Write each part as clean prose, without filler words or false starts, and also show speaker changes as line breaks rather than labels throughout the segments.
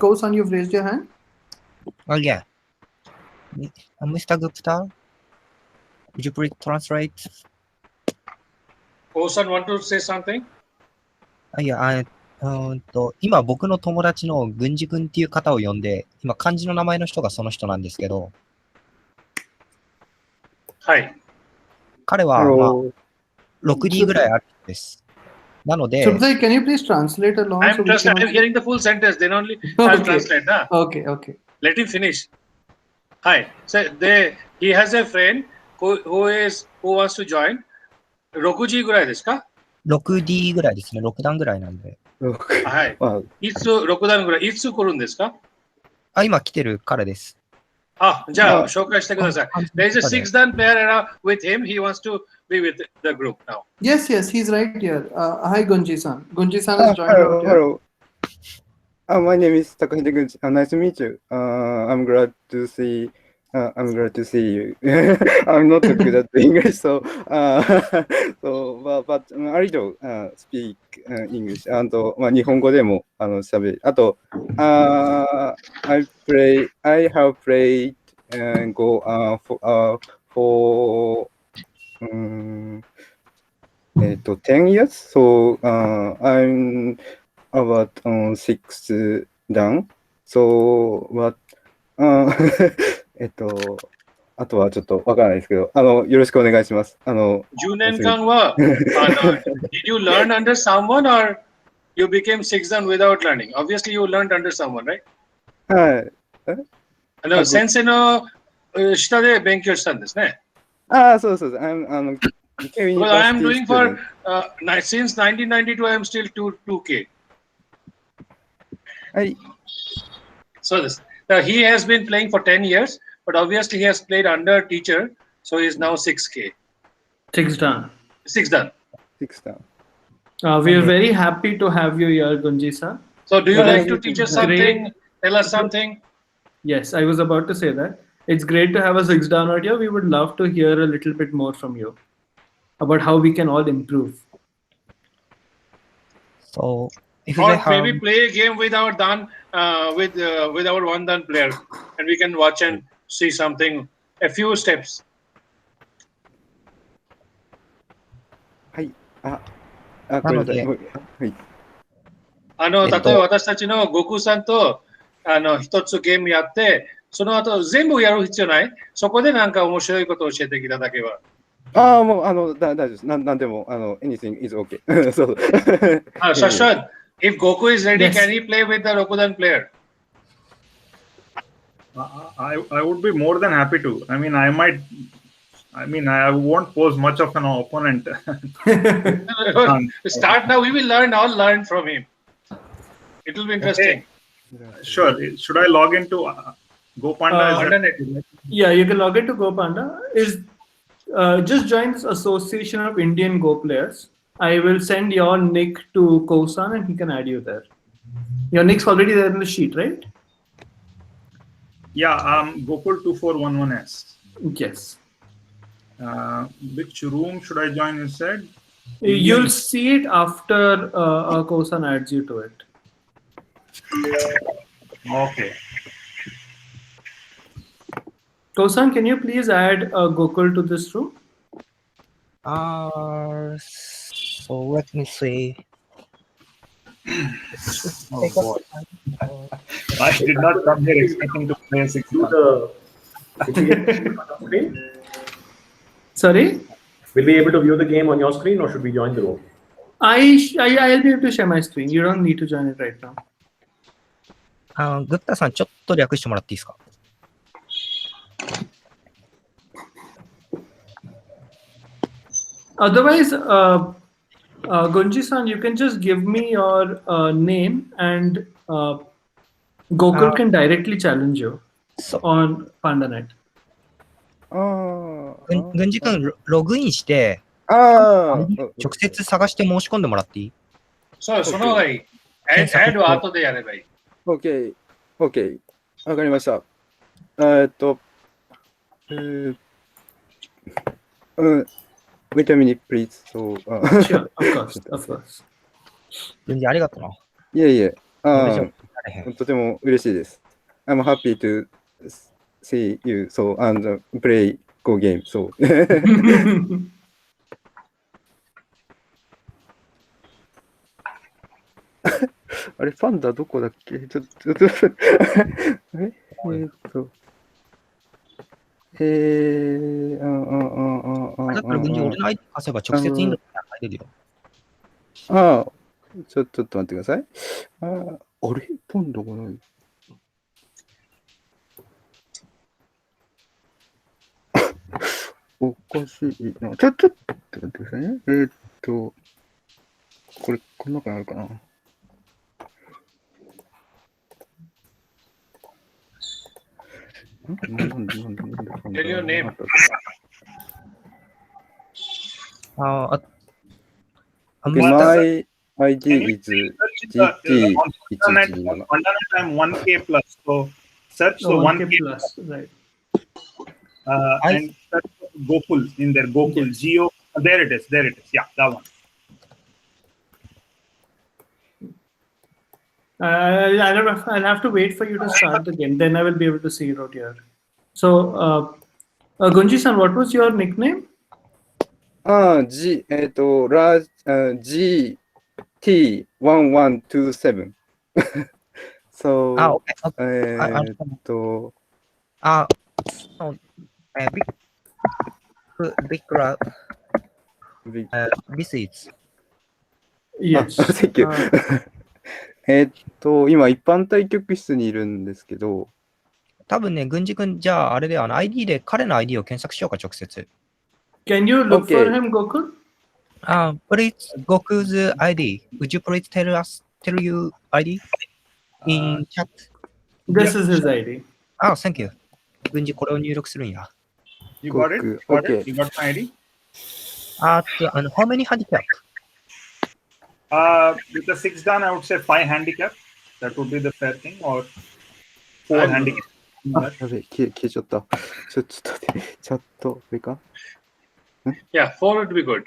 Kosan, you've raised your hand.
Oh, yeah. Mr. Gupta, would you please translate?
Kosan, want to say something?
いや、今僕の友達の軍司君っていう方を呼んで、今漢字の名前の人がその人なんですけど、
はい。
彼は、まあ、6D ぐらいあるんです。なので、
Subhadip, can you please translate along?
I'm hearing the full sentence. Then only I'll translate.
Okay, okay.
Let him finish. Hi. So he has a friend who wants to join. 6G ぐらいですか？
6D ぐらいですね。6段ぐらいなんで。
はい。いつ6段ぐらい、いつ来るんですか？
今来てる彼です。
じゃあ、紹介してください。There's a 6 dan player with him. He wants to be with the group now.
Yes, he's right here. Hi, Gunji-san. Gunji-san has joined out here.
Hello. My name is Takahide Gunji. Nice to meet you. I'm glad to see you. I'm not good at English, so but a little speak English. 日本語でも喋る。あと、I have played Go for 10 years. So I'm about 6 dan. So what? あとはちょっとわからないですけど、よろしくお願いします。
10年間は、did you learn under someone or you became 6 dan without learning? Obviously, you learned under someone, right?
はい。
先生の下で勉強したんですね。
そうそう。
I'm doing for since 1992. I'm still 2K.
はい。
そうです。He has been playing for 10 years, but obviously he has played under teacher, so he is now 6K.
6 dan.
6 dan.
6 dan.
We are very happy to have you here, Gunji-san.
So do you like to teach us something? Tell us something?
Yes, I was about to say that. It's great to have a 6 dan out here. We would love to hear a little bit more from you about how we can all improve.
So,
or maybe play a game with our dan, with our 1 dan player, and we can watch and see something. A few steps.
はい。
なので、
例えば私たちの悟空さんと一つゲームやって、その後全部やる必要ない。そこでなんか面白いことを教えていただけば。
もう大丈夫です。なんでもanything is okay. そう。
Shashwat, if Goku is ready, can he play with the Rokudan player?
I would be more than happy to. I won't pose much of an opponent.
Start now. We will learn from him. It will be interesting.
Okay. Sure. Should I log into GoPanda?
Yeah, you can log into GoPanda. Just join this Association of Indian Go Players. I will send your nick to Kosan and he can add you there. Your nick's already there in the sheet, right?
Yeah, Gokul2411S.
Yes.
Which room should I join instead?
You'll see it after Kosan adds you to it.
Okay.
Kosan, can you please add Gokul to this room?
So let me see.
I did not come here expecting to play 6 dan.
Sorry?
Will we be able to view the game on your screen, or should we join the room?
I'll be able to share my screen. You don't need to join it right now.
グッタさん、ちょっと略してもらっていいですか？
Otherwise, Gunji-san, you can just give me your name and Gokul can directly challenge you on PandaNet.
軍司君、ログインして、
直
接探して申し込んでもらっていい？
そう、その方がいい。add は後でやればいい。
OK。わかりました。Wait a minute, please. So,
sure, of course.
軍司ありがとうな。
いえ。とても嬉しいです。I'm happy to see you so and play Go game. So あれ、パンダどこだっけちょっと、え
だから軍事俺の ID 貸せば直接インドに入れるよ。
ちょっと待ってください。あれパンダがない。おかしいな。ちょっと待ってくださいね。これ、この中にあるかな。
Tell your name.
My ID
Can you
is
search
GT117.
Internet I'm 1K plus. So search the 1K
plus, right?
and search Gokul in there. Gokul Geo. There it is. There it is. Yeah, that one.
I'll have to wait for you to start the game. Then I will be able to see it out here. So, Gunji-san, what was your nickname?
GT1127. So,
okay. This is.
Yes.
Thank you. 今、一般対局室にいるんですけど、
多分ね、軍事君、じゃああれでID で彼の ID を検索しようか、直接。
Can you look
Okay.
for him, Gokul?
Please, Goku's ID. Would you please tell you ID in chat?
This is his ID.
Thank you. 軍事これを入力するんや。
You got it?
Goku,
Got
okay.
it? You got my ID?
How many handicap?
With the 6 done, I would say 5 handicap. That would be the fair thing, or 4 handicap.
あ、やべえ、消えちゃった。ちょっと待って、チャット、これか
Yeah, 4 would be good.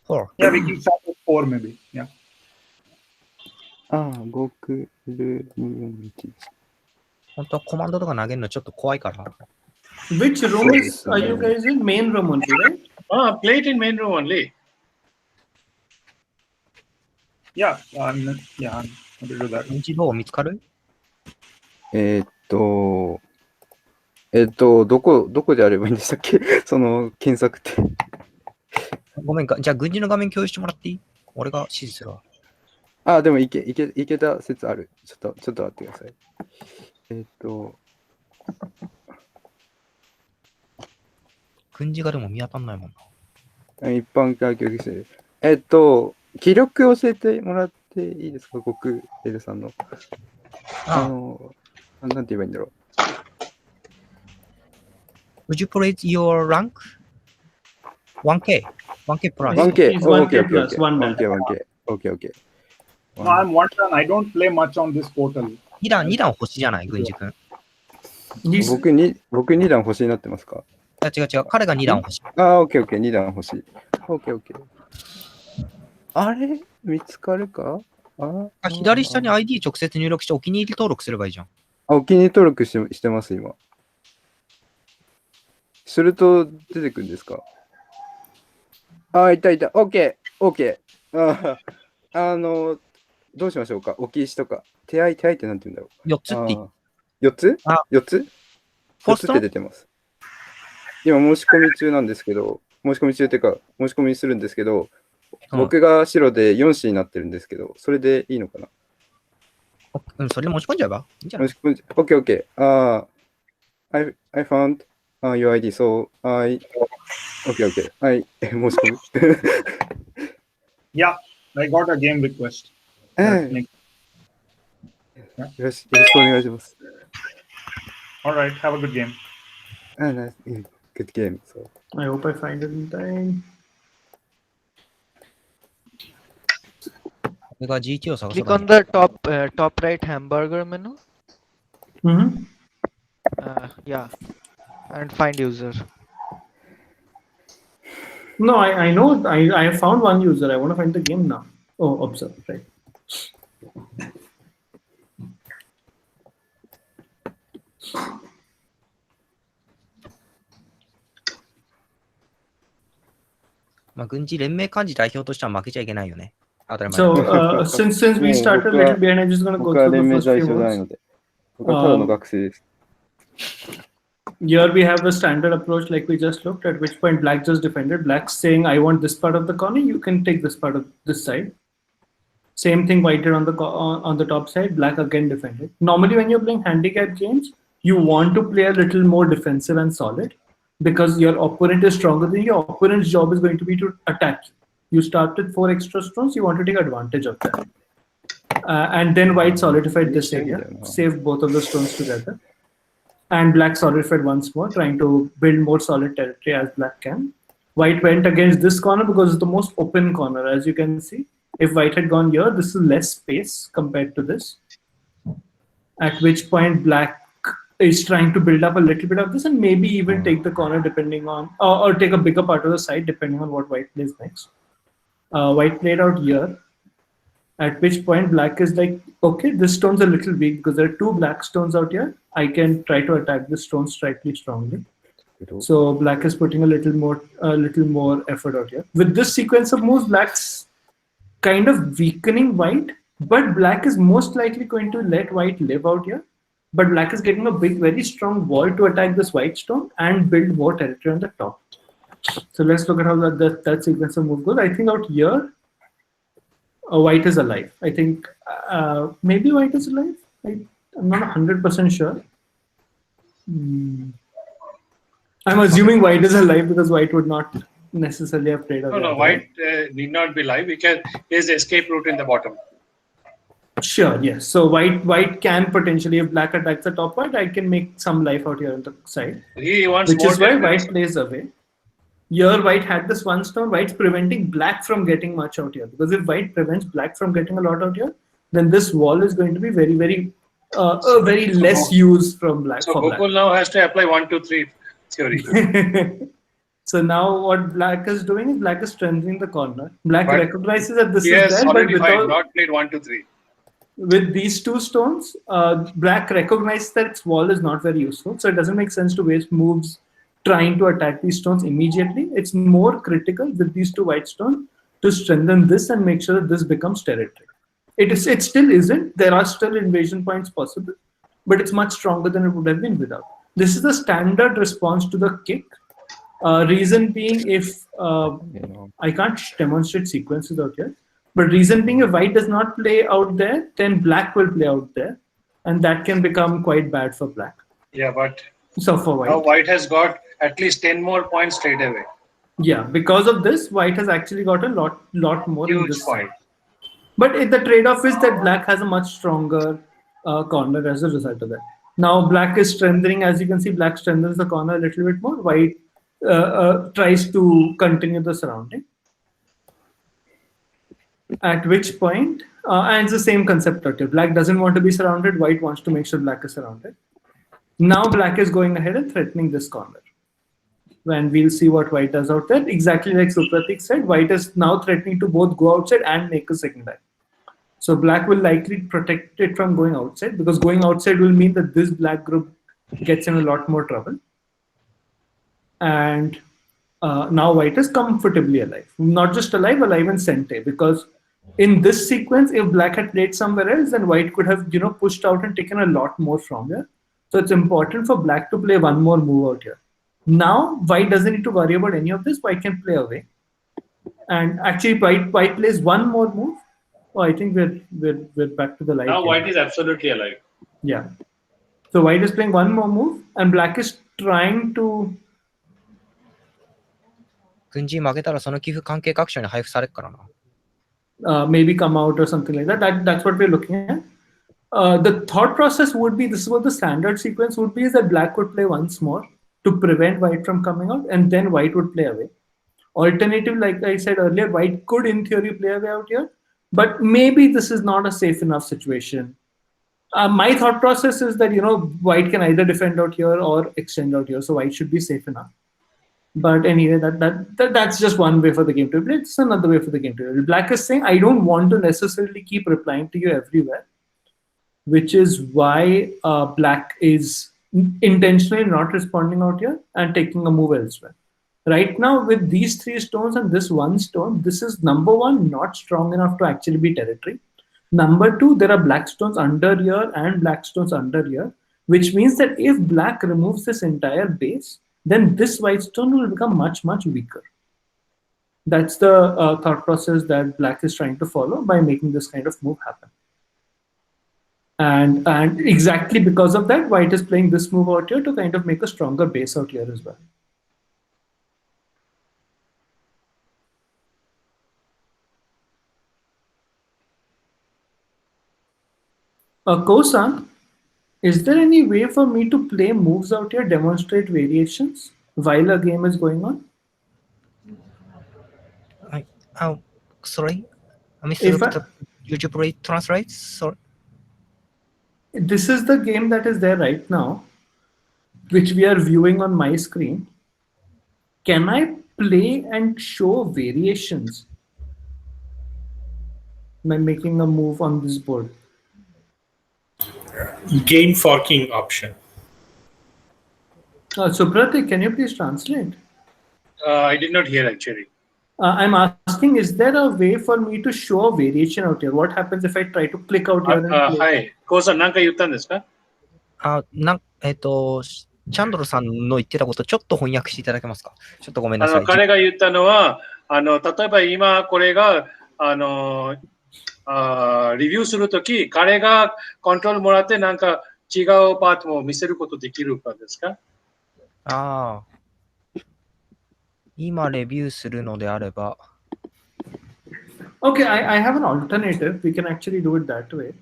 4.
Yeah, we can start with 4 maybe. Yeah.
ゴクル241。
本当はコマンドとか投げるのちょっと怖いから。
Which room are you guys in? Main room only, right?
Play it in main room only.
Yeah, I'm going to do that.
軍事どう見つかる？
どこであればいいんでしたっけその検索って。
ごめんか。じゃあ軍事の画面共有してもらっていい？俺が指示するわ。
でもいけた説ある。ちょっと待ってください。
軍事がでも見当たんないもんな。
一般化教育室。記録教えてもらっていいですか、国エルさんの。なんて言えばいいんだろう。
Would you please your rank? 1K. 1K plus.
1K.
He's 1K plus, one man.
Okay.
No, I'm 1 turn. I don't play much on this portal.
2段星じゃない、軍事君。
僕2段星になってますか？
違う。彼が2段星。
OK。2段星。OK。あれ見つかるか？
左下に ID 直接入力してお気に入り登録すればいいじゃん。
お気に入り登録してます、今。すると出てくるんですか？いた。OK。どうしましょうか？置き石とか。手合いってなんて言うんだろう。
4つって
4つ？
あ
4つ ?4 つって出てます。今申し込み中なんですけど、申し込みするんですけど、僕が白で4子になってるんですけど、それでいいのかな？
それで持ち込んじゃえばいいんじゃない？
OK. I found your ID, so OK. はい、申し込み。
Yeah, I got a game request.
よろしくお願いします。
All right, have a good game.
Nice. Good game. So.
I hope I find it in time.
これが GT を探す
Click on the top right hamburger menu.
Mm-hmm.
Yeah, and find user.
No, I know. I have found one user. I want to find the game now. Oh, observe, right.
まあ、軍事連盟幹事代表としては負けちゃいけないよね。当たり前
So
だ。
since we
もう
started a
僕は
little behind, I'm just going to go
僕は
through
連
the
盟
first
代
few
表じゃない
words.
ので、僕はただの学生です。
Here we have a standard approach like we just looked, at which point black just defended. Black saying, I want this part of the corner, you can take this part of this side. Same thing white did on the top side, black again defended. Normally when you're playing handicap games, you want to play a little more defensive and solid because your opponent is stronger than you. Your opponent's job is going to be to attack you. You start with 4 extra stones, you want to take advantage of that. And then white solidified this area, saved both of the stones together. And black solidified once more, trying to build more solid territory as black can. White went against this corner because it's the most open corner, as you can see. If white had gone here, this is less space compared to this. At which point black is trying to build up a little bit of this and maybe even take the corner depending on, or take a bigger part of the side depending on what white plays next. White played out here. At which point black is like, okay, this stone's a little weak because there are 2 black stones out here. I can try to attack this stone slightly strongly. So black is putting a little more effort out here. With this sequence of moves, black's kind of weakening white, but black is most likely going to let white live out here. But black is getting a big, very strong wall to attack this white stone and build more territory on the top. So let's look at how that sequence of moves goes. I think out here, white is alive. I think maybe white is alive. I'm not 100% sure. I'm assuming white is alive because white would not necessarily have played.
No, white need not be live. There's escape route in the bottom.
Sure, yes. So white can potentially, if black attacks the top part, I can make some life out here on the side.
He wants
which
more
is why
damage.
white plays away. Here white had this 1 stone, white's preventing black from getting much out here. Because if white prevents black from getting a lot out here, then this wall is going to be very, very less use from black.
So
for
Gokul now has to apply 1, 2, 3 theory.
black. So now what black is doing is black is strengthening the corner. Black
But
recognizes that this
He
is
has
there, but
solidified, not played 1, 2, 3.
with these 2 stones, black recognizes that its wall is not very useful. So it doesn't make sense to waste moves trying to attack these stones immediately. It's more critical with these 2 white stones to strengthen this and make sure that this becomes territory. It still isn't. There are still invasion points possible, but it's much stronger than it would have been without. This is a standard response to the kick. Reason being, if I can't demonstrate sequences out here, but reason being, if white does not play out there, then black will play out there, and that can become quite bad for black.
Yeah, but
So for white,
now white has got at least 10 more points straight away.
yeah, because of this, white has actually got a lot more in
Huge
this
point.
side. But the trade-off is that black has a much stronger corner as a result of that. Now black is strengthening, as you can see, black strengthens the corner a little bit more. White tries to continue the surrounding. At which point, and it's the same concept out here. Black doesn't want to be surrounded. White wants to make sure black is surrounded. Now black is going ahead and threatening this corner. And we'll see what white does out there. Exactly like Supratik said, white is now threatening to both go outside and make a second line. So black will likely protect it from going outside, because going outside will mean that this black group gets in a lot more trouble. And now white is comfortably alive. Not just alive and sente, because in this sequence, if black had played somewhere else, then white could have pushed out and taken a lot more from here. So it's important for black to play 1 more move out here. Now white doesn't need to worry about any of this. White can play away, and actually white plays 1 more move. Oh, I think we're back to the light.
Now
here.
white is absolutely alive.
Yeah. So white is playing 1 more move, and black is trying to.
軍人負けたらその寄付関係各所に配布されるからな。
Maybe come out or something like that. That's what we're looking at. The thought process would be, this is what the standard sequence would be, is that black would play once more to prevent white from coming out, and then white would play away. Alternative, like I said earlier, white could in theory play away out here, but maybe this is not a safe enough situation. My thought process is that white can either defend out here or extend out here, so white should be safe enough. But anyway, that's just one way for the game to play. It's another way for the game to play. Black is saying, I don't want to necessarily keep replying to you everywhere, which is why black is intentionally not responding out here and taking a move elsewhere. Right now, with these 3 stones and this 1 stone, this is number 1, not strong enough to actually be territory. Number 2, there are black stones under here and black stones under here, which means that if black removes this entire base, then this white stone will become much, much weaker. That's the thought process that black is trying to follow by making this kind of move happen. And exactly because of that, white is playing this move out here to kind of make a stronger base out here as well. Kosan, is there any way for me to play moves out here, demonstrate variations while a game is going on?
Sorry, I missed
If
the YouTube rate translate. Sorry.
This is the game that is there right now, which we are viewing on my screen. Can I play and show variations by making a move on this board?
Game forking option.
Supratik, can you please translate?
I did not hear actually.
I'm asking, is there a way for me to show a variation out here? What happens if I try to click out here and play?
はい。コウさん何か言ったんですか？
チャンドルさんの言ってたことちょっと翻訳していただけますか？ちょっとごめんなさい。
彼が言ったのは、例えば今これが、リビューするとき、彼がコントロールもらってなんか違うパートも見せることできるかですか？
今レビューするのであれば。
Okay, I have an alternative. We can actually do it that way,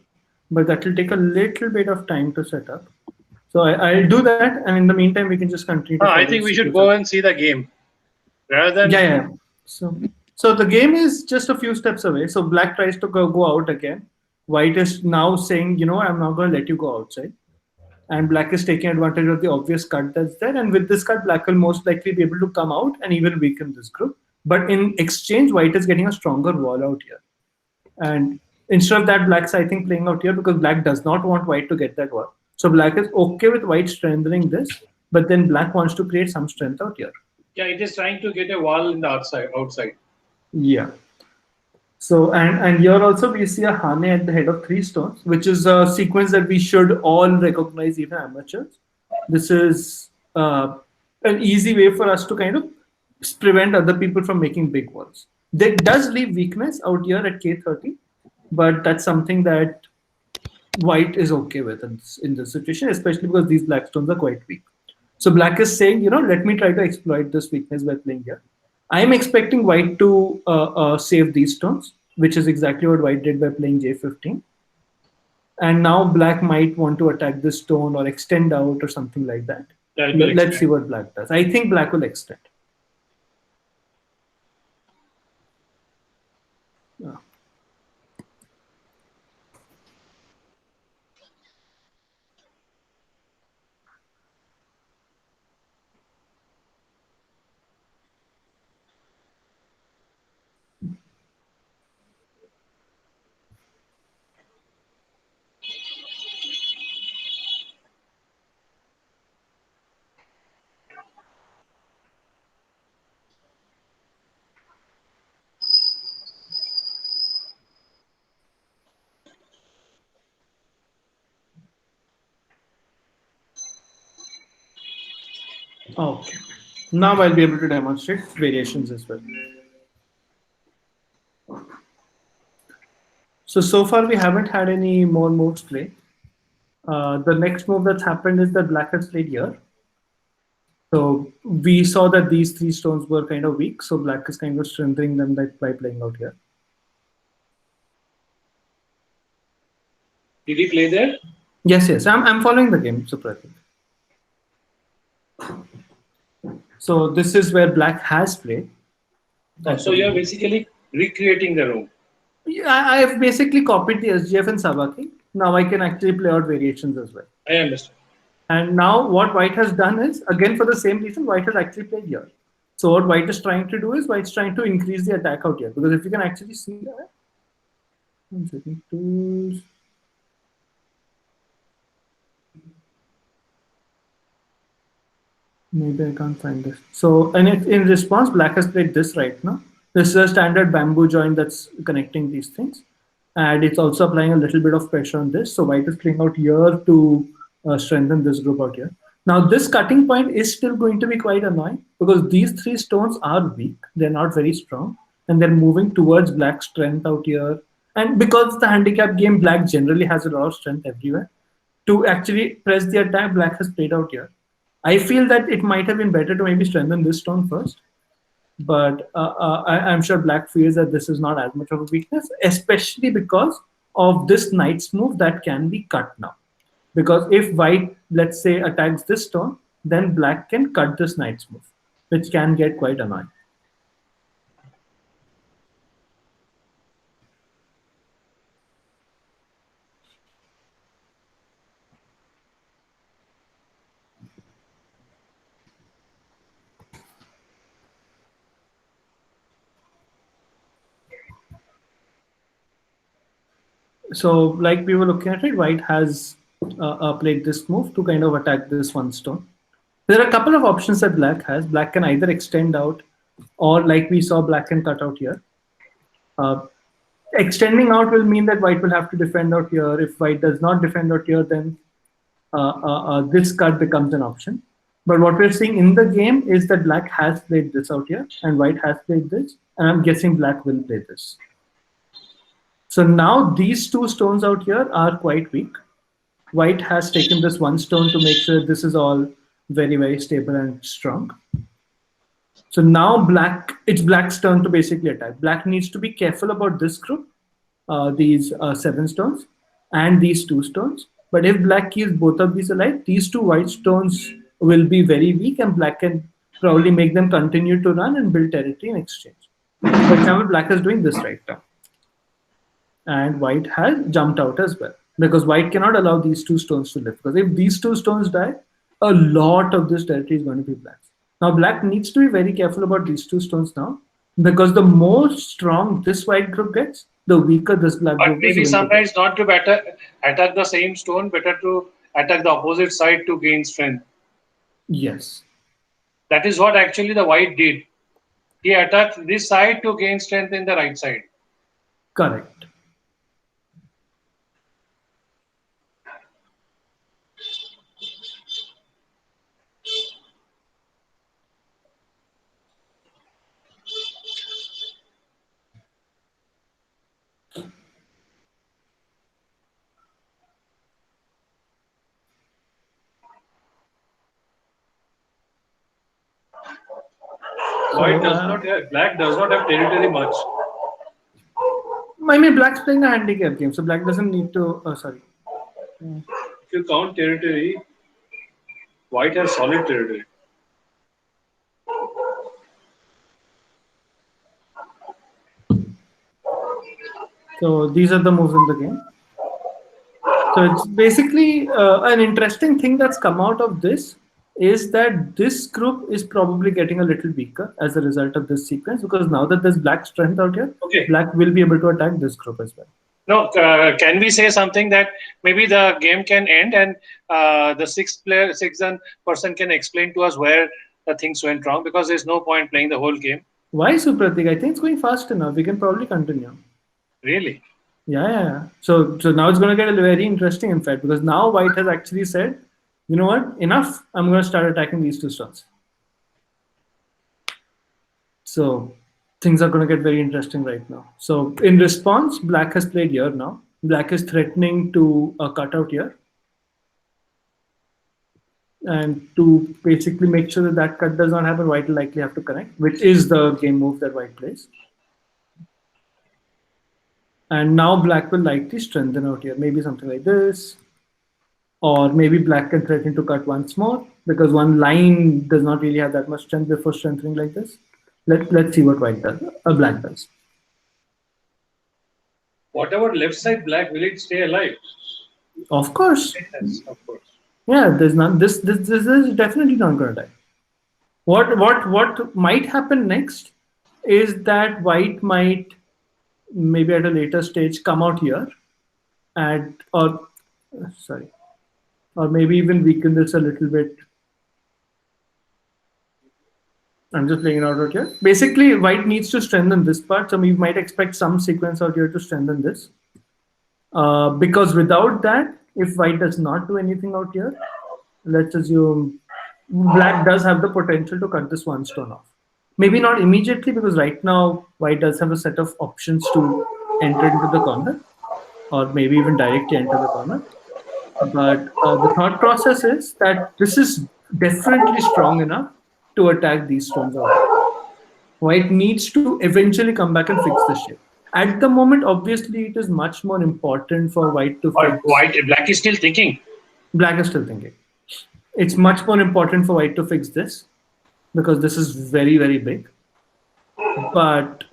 but that will take a little bit of time to set up. So I'll do that, and in the meantime, we can just continue.
I think we should go and see the game rather than.
Yeah. So the game is just a few steps away. So black tries to go out again. White is now saying, I'm not going to let you go outside. And black is taking advantage of the obvious cut that's there. And with this cut, black will most likely be able to come out and even weaken this group. But in exchange, white is getting a stronger wall out here. And instead of that, black's, I think, playing out here because black does not want white to get that wall. So black is okay with white strengthening this, but then black wants to create some strength out here.
Yeah, it is trying to get a wall in the outside.
Yeah. So, and here also we see a Hane at the head of 3 stones, which is a sequence that we should all recognize, even amateurs. This is an easy way for us to kind of prevent other people from making big walls. That does leave weakness out here at K30, but that's something that white is okay with in this situation, especially because these black stones are quite weak. So black is saying, let me try to exploit this weakness by playing here. I'm expecting white to save these stones, which is exactly what white did by playing J15. And now black might want to attack this stone or extend out or something like that. Let's see what black does. I think black will extend. Okay. Now I'll be able to demonstrate variations as well. So far we haven't had any more moves played. The next move that's happened is that black has played here. So we saw that these 3 stones were kind of weak, so black is kind of strengthening them by playing out here.
Did he play there?
Yes. I'm following the game, Supratik. So this is where black has played.
So you're basically recreating the room.
Yeah, I've basically copied the SGF and Sabaki. Now I can actually play out variations as well.
I understand.
And now what white has done is, again for the same reason, white has actually played here. So what white is trying to do is, white's trying to increase the attack out here. Because if you can actually see that, Maybe I can't find this. So, and in response, black has played this right now. This is a standard bamboo joint that's connecting these things. And it's also applying a little bit of pressure on this. So white is playing out here to strengthen this group out here. Now, this cutting point is still going to be quite annoying because these three stones are weak. They're not very strong. And they're moving towards black's strength out here. And because it's the handicap game, black generally has a lot of strength everywhere. To actually press the attack, black has played out here. I feel that it might have been better to maybe strengthen this stone first. But I'm sure black feels that this is not as much of a weakness, especially because of this knight's move that can be cut now. Because if white, let's say, attacks this stone, then black can cut this knight's move, which can get quite annoying. So like we were looking at it, white has played this move to kind of attack this one stone. There are a couple of options that black has. Black can either extend out, or like we saw, black can cut out here. Extending out will mean that white will have to defend out here. If white does not defend out here, then this cut becomes an option. But what we're seeing in the game is that black has played this out here, and white has played this, and I'm guessing black will play this. So now these two stones out here are quite weak. White has taken this one stone to make sure this is all very, very stable and strong. So now it's black's turn to basically attack. Black needs to be careful about this group, these 7 stones, and these 2 stones. But if black keeps both of these alive, these 2 white stones will be very weak, and black can probably make them continue to run and build territory in exchange. For example, black is doing this right now. And white has jumped out as well, because white cannot allow these 2 stones to live. Because if these 2 stones die, a lot of this territory is going to be black. Now, black needs to be very careful about these 2 stones now, because the more strong this white group gets, the weaker this black group is.
But maybe sometimes not to attack the same stone, better to attack the opposite side to gain strength.
Yes.
That is what actually the white did. He attacked this side to gain strength in the right side.
Correct.
White does not have, black does not have territory much.
I mean, black's playing a handicap game, so black doesn't need to. Sorry.
If you count territory, white has solid territory.
So these are the moves in the game. So it's basically an interesting thing that's come out of this is that this group is probably getting a little weaker as a result of this sequence, because now that there's black strength out here,
Okay.
black will be able to attack this group as well.
No, can we say something that maybe the game can end and the sixth person can explain to us where the things went wrong, because there's no point playing the whole game.
Why, Supratik? I think it's going fast enough. We can probably continue.
Really?
Yeah. So now it's going to get very interesting, in fact, because now white has actually said, you know what, enough. I'm going to start attacking these 2 stones. So things are going to get very interesting right now. So in response, black has played here now. Black is threatening to cut out here. And to basically make sure that that cut does not happen, white will likely have to connect, which is the game move that white plays. And now black will likely strengthen out here. Maybe something like this. Or maybe black can threaten to cut once more, because one line does not really have that much strength before strengthening like this. Let's see what white does. Black does.
Whatever left side black, will it stay alive?
Of course.
Yes, of course.
Yeah, there's not this is definitely not going to die. What might happen next is that white might maybe at a later stage come out here or maybe even weaken this a little bit. I'm just playing it out here. Basically, white needs to strengthen this part. So we might expect some sequence out here to strengthen this. Because without that, if white does not do anything out here, let's assume black does have the potential to cut this one stone off. Maybe not immediately, because right now white does have a set of options to enter into the corner, or maybe even directly enter the corner. But the thought process is that this is definitely strong enough to attack these stones out here. White needs to eventually come back and fix the shape. At the moment, obviously, it is much more important for white to fix.
Black is still thinking.
Black is still thinking. It's much more important for white to fix this, because this is very, very big. But,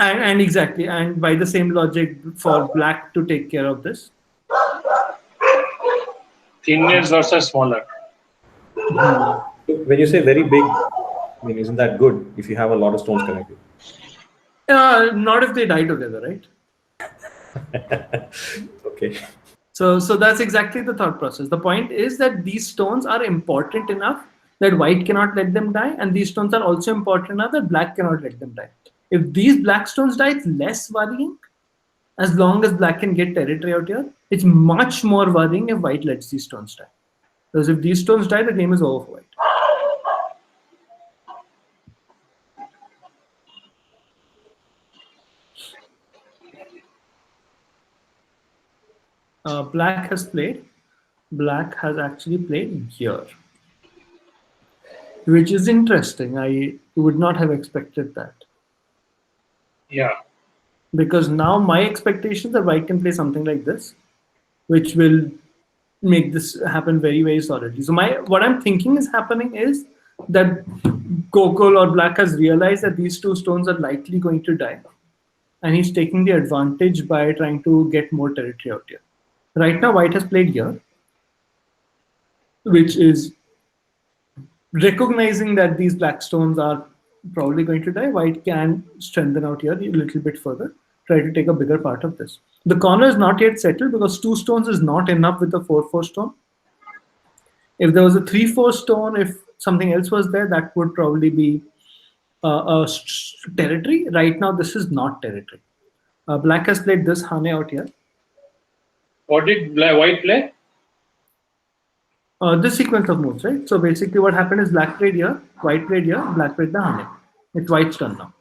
and exactly, and by the same logic, for black to take care of this.
Thinness versus smaller.
When you say very big, I mean, isn't that good if you have a lot of stones connected?
Not if they die together, right?
Okay.
So that's exactly the thought process. The point is that these stones are important enough that white cannot let them die, and these stones are also important enough that black cannot let them die. If these black stones die, it's less worrying. As long as black can get territory out here, it's much more worrying if white lets these stones die. Because if these stones die, the game is over for white. Black has played. Black has actually played here, which is interesting. I would not have expected that.
Yeah.
Because now my expectations that white can play something like this, which will make this happen very, very solidly. So what I'm thinking is happening is that Gokul or black has realized that these two stones are likely going to die, and he's taking the advantage by trying to get more territory out here. Right now, white has played here, which is recognizing that these black stones are probably going to die. White can strengthen out here a little bit further, try to take a bigger part of this. The corner is not yet settled because 2 stones is not enough with a 4-4 stone. If there was a 3-4 stone, if something else was there, that would probably be a territory. Right now, this is not territory. Black has played this Hane out here.
What did white play?
This sequence of moves, right? So basically what happened is black played here, white played here, black played the Hane. It's white's turn now.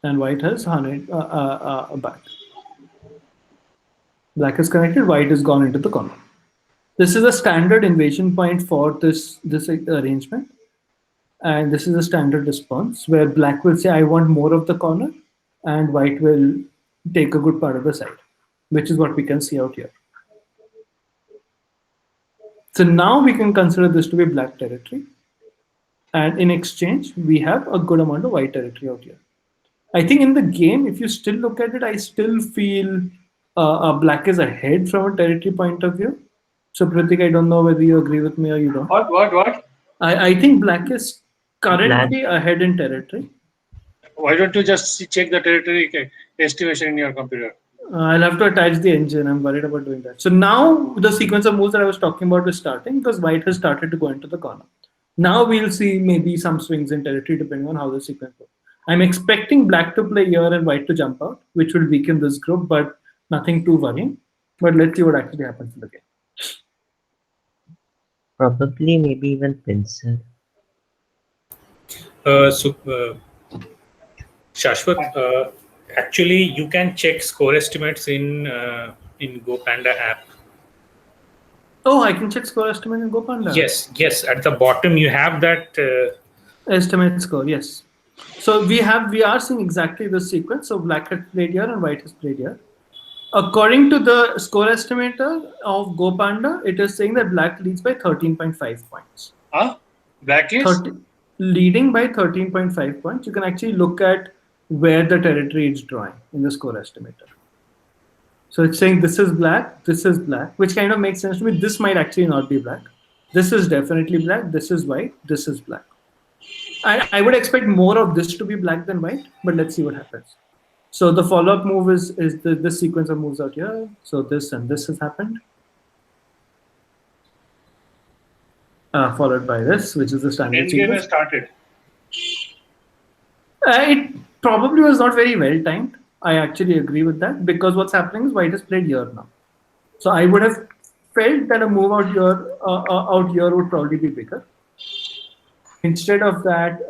And white has Hane back. Black is connected, white is gone into the corner. This is a standard invasion point for this arrangement. And this is a standard response where black will say, I want more of the corner, and white will take a good part of the side, which is what we can see out here. So now we can consider this to be black territory. And in exchange, we have a good amount of white territory out here. I think in the game, if you still look at it, I still feel black is ahead from a territory point of view. So Pratik, I don't know whether you agree with me or you don't.
What?
I think black is currently ahead in territory.
Why don't you just check the territory estimation in your computer?
I'll have to attach the engine. I'm worried about doing that. So now the sequence of moves that I was talking about is starting because white has started to go into the corner. Now we'll see maybe some swings in territory depending on how the sequence goes. I'm expecting black to play here and white to jump out, which will weaken this group, but nothing too worrying. But let's see what actually happens in the game.
Probably maybe even pencil.
Shashwat, actually, you can check score estimates in GoPanda app.
Oh, I can check score estimate in GoPanda.
Yes. At the bottom, you have that
estimate score. Yes. So we are seeing exactly the sequence. So black has played here and white has played here. According to the score estimator of GoPanda, it is saying that black leads by 13.5 points.
Black is
leading by 13.5 points. You can actually look at where the territory is drawing in the score estimator. So it's saying this is black, which kind of makes sense to me. This might actually not be black. This is definitely black. This is white. This is black. I would expect more of this to be black than white, but let's see what happens. So the follow-up move is this sequence of moves out here. So this and this has happened. Followed by this, which is the standard
Endgame has
sequence.
started.
It probably was not very well timed. I actually agree with that, because what's happening is white has played here now. So I would have felt that a move out here would probably be bigger. Instead of that,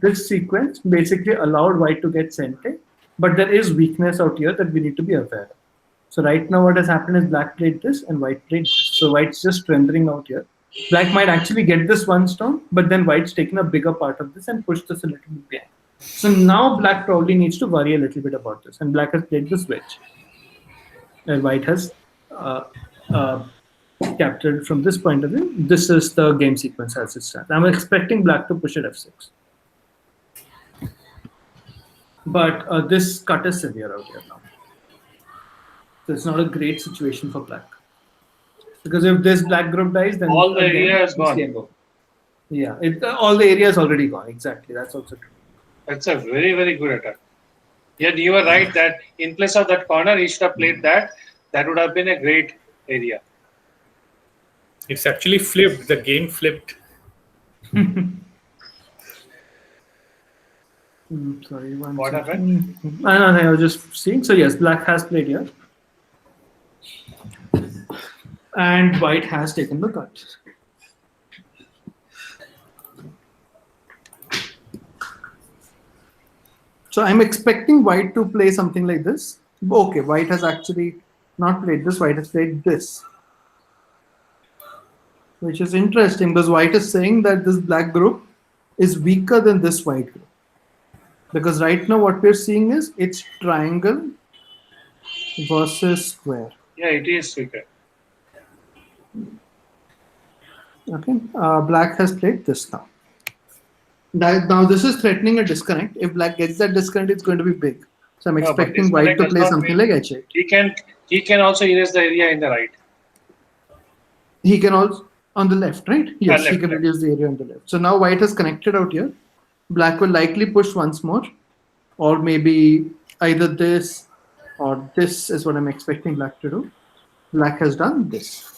this sequence basically allowed white to get sente, but there is weakness out here that we need to be aware of. So right now what has happened is black played this and white played this. So white's just rendering out here. Black might actually get this one stone, but then white's taken a bigger part of this and pushed this a little bit behind. So now black probably needs to worry a little bit about this, and black has played this wedge. And white has captured from this point of view. This is the game sequence as it stands. I'm expecting black to push at f6. But this cut is severe out here now. So it's not a great situation for black. Because if this black group dies, then
All the area is gone.
Yeah, all the area is already gone. Exactly, that's also true.
That's a very, very good attack. Yet you were right that in place of that corner, he should have played that. That would have been a great area.
It's actually flipped. The game flipped.
Sorry, one
What
second. I was just seeing. So yes, black has played here. And white has taken the cut. So I'm expecting white to play something like this. Okay, white has actually not played this, white has played this. Which is interesting because white is saying that this black group is weaker than this white group. Because right now what we're seeing is it's triangle versus square.
Yeah, it is weaker.
Okay, black has played this now. Now this is threatening a disconnect. If black gets that disconnect, it's going to be big. So I'm expecting white to play something like h8.
He can also erase the area in the right.
He can also on the left, right? Yes,
left,
he can
left.
reduce the area on the left. So now white has connected out here. Black will likely push once more, or maybe either this or this is what I'm expecting black to do. Black has done this.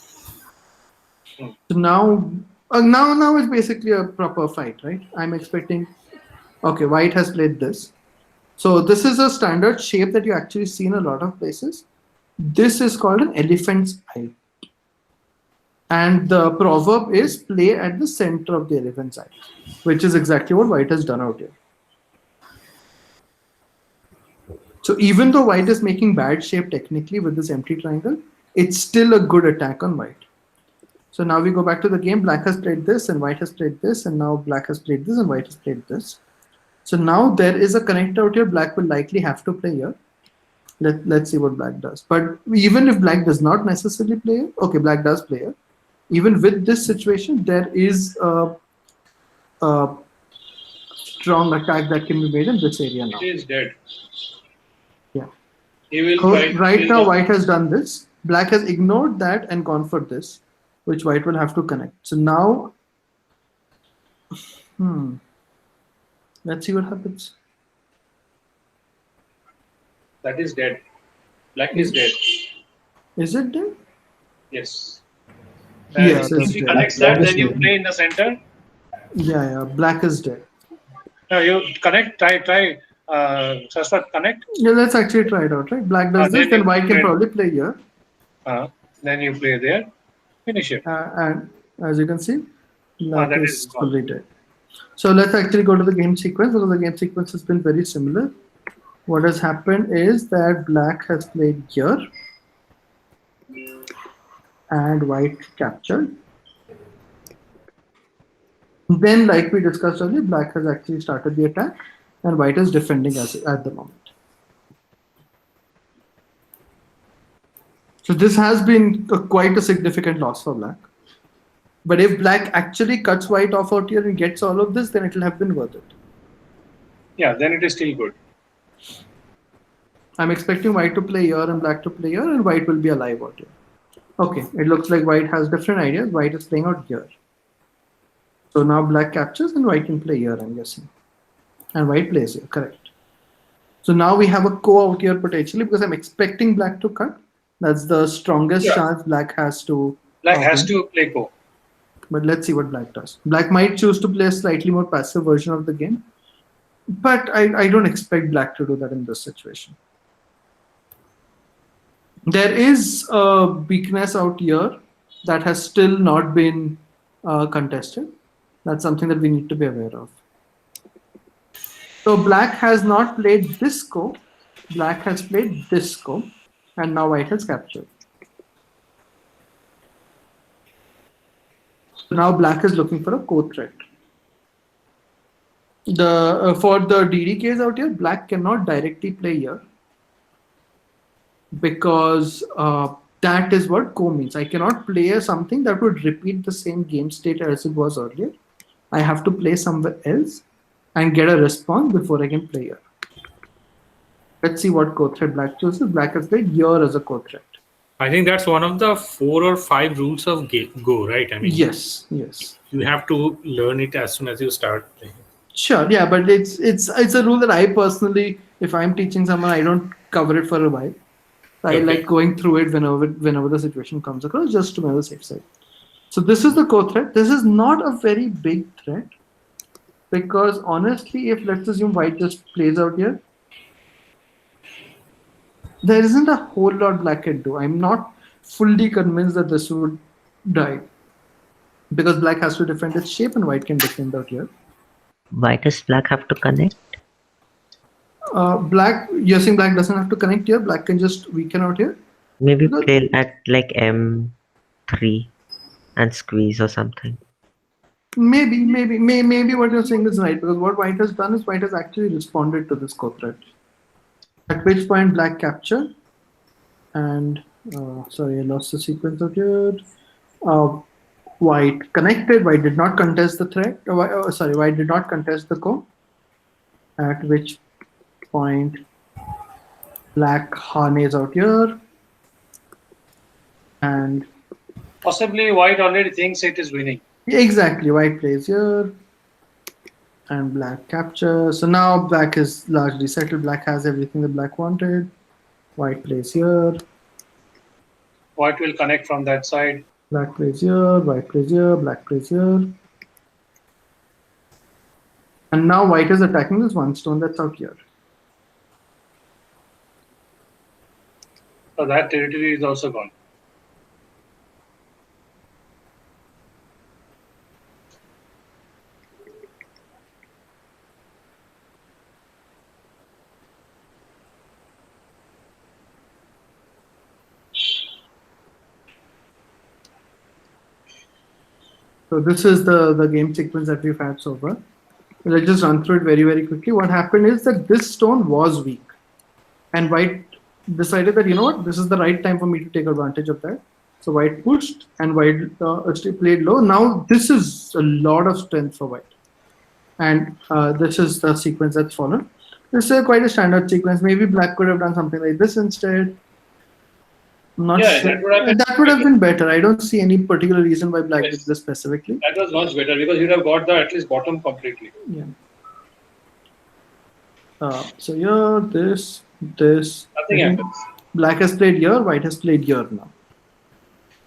So now it's basically a proper fight, right? I'm expecting. Okay, white has played this. So this is a standard shape that you actually see in a lot of places. This is called an elephant's eye. And the proverb is play at the center of the elephant's eye, which is exactly what white has done out here. So even though white is making bad shape technically with this empty triangle, it's still a good attack on white. So now we go back to the game. Black has played this and white has played this, and now black has played this and white has played this. So now there is a connect out here. Black will likely have to play here. Let's see what black does. But even if black does not necessarily play here, okay, black does play here. Even with this situation, there is a strong attack that can be made in this area now.
It is dead.
Yeah.
He will
So
fight.
right now, white has done this. Black has ignored that and gone for this, which white will have to connect. So now, let's see what happens.
That is dead. Black is dead.
Is it dead?
Yes.
Yes,
if
it's
he
dead.
connects that, then you play in the center.
Yeah, black is dead.
No, you connect. Try. Shashwat, connect.
Yeah, let's actually try it out, right? Black does this, then white can probably play here.
Then you play there. Finish it.
And as you can see, black
that
is
is gone.
fully dead. So let's actually go to the game sequence, because the game sequence has been very similar. What has happened is that black has played here and white captured. Then, like we discussed earlier, black has actually started the attack and white is defending at the moment. So this has been quite a significant loss for black. But if black actually cuts white off out here and gets all of this, then it will have been worth it.
Yeah, then it is still good.
I'm expecting white to play here and black to play here, and white will be alive out here. Okay, it looks like white has different ideas. White is playing out here. So now black captures and white can play here, I'm guessing. And white plays here, correct. So now we have a ko out here potentially because I'm expecting black to cut. That's the strongest
Yeah.
chance black has to.
Black has
win.
to play Go.
But let's see what black does. Black might choose to play a slightly more passive version of the game. But I don't expect black to do that in this situation. There is a weakness out here that has still not been contested. That's something that we need to be aware of. So black has not played this go. Black has played this go. And now white has captured. So now black is looking for a co-threat. For the DDKs out here, black cannot directly play here because that is what ko means. I cannot play something that would repeat the same game state as it was earlier. I have to play somewhere else and get a response before I can play here. Let's see what co-threat black chooses. Black has played here as a co-threat.
I think that's one of the 4 or 5 rules of Go, right? I mean,
Yes.
you have to learn it as soon as you start playing.
Sure, yeah, but it's a rule that I personally, if I'm teaching someone, I don't cover it for a while. I
Okay.
like going through it whenever the situation comes across, just to be on the safe side. So this is the co-threat. This is not a very big threat because honestly, if let's assume white just plays out here, there isn't a whole lot black can do. I'm not fully convinced that this would die because black has to defend its shape and white can defend out here.
Why does black have to connect?
Black, you're saying black doesn't have to connect here. Black can just weaken out here.
Maybe
No.
play at like M3 and squeeze or something.
Maybe what you're saying is right because what white has done is white has actually responded to this co-threat. At which point black captured, and sorry, I lost the sequence of here. White connected. White did not contest the threat. White did not contest the ko. At which point black harness out here, and
Possibly white already thinks it is winning.
exactly white plays here. And black captures. So now black is largely settled. Black has everything that black wanted. White plays here.
White will connect from that side.
Black plays here. White plays here. Black plays here. And now white is attacking this one stone that's out here.
So that territory is also gone.
So this is the game sequence that we've had so far. Let's just run through it very, very quickly. What happened is that this stone was weak. And white decided that, you know what, this is the right time for me to take advantage of that. So white pushed and white actually played low. Now this is a lot of strength for white. And this is the sequence that's followed. This is quite a standard sequence. Maybe black could have done something like this instead. Not
Yeah,
sure.
that would have been-
That would have been better. I don't see any particular reason why black did this specifically.
That was much better because you'd have got the at least bottom completely.
Yeah. So here, this.
Nothing happens.
Black has played here, white has played here now.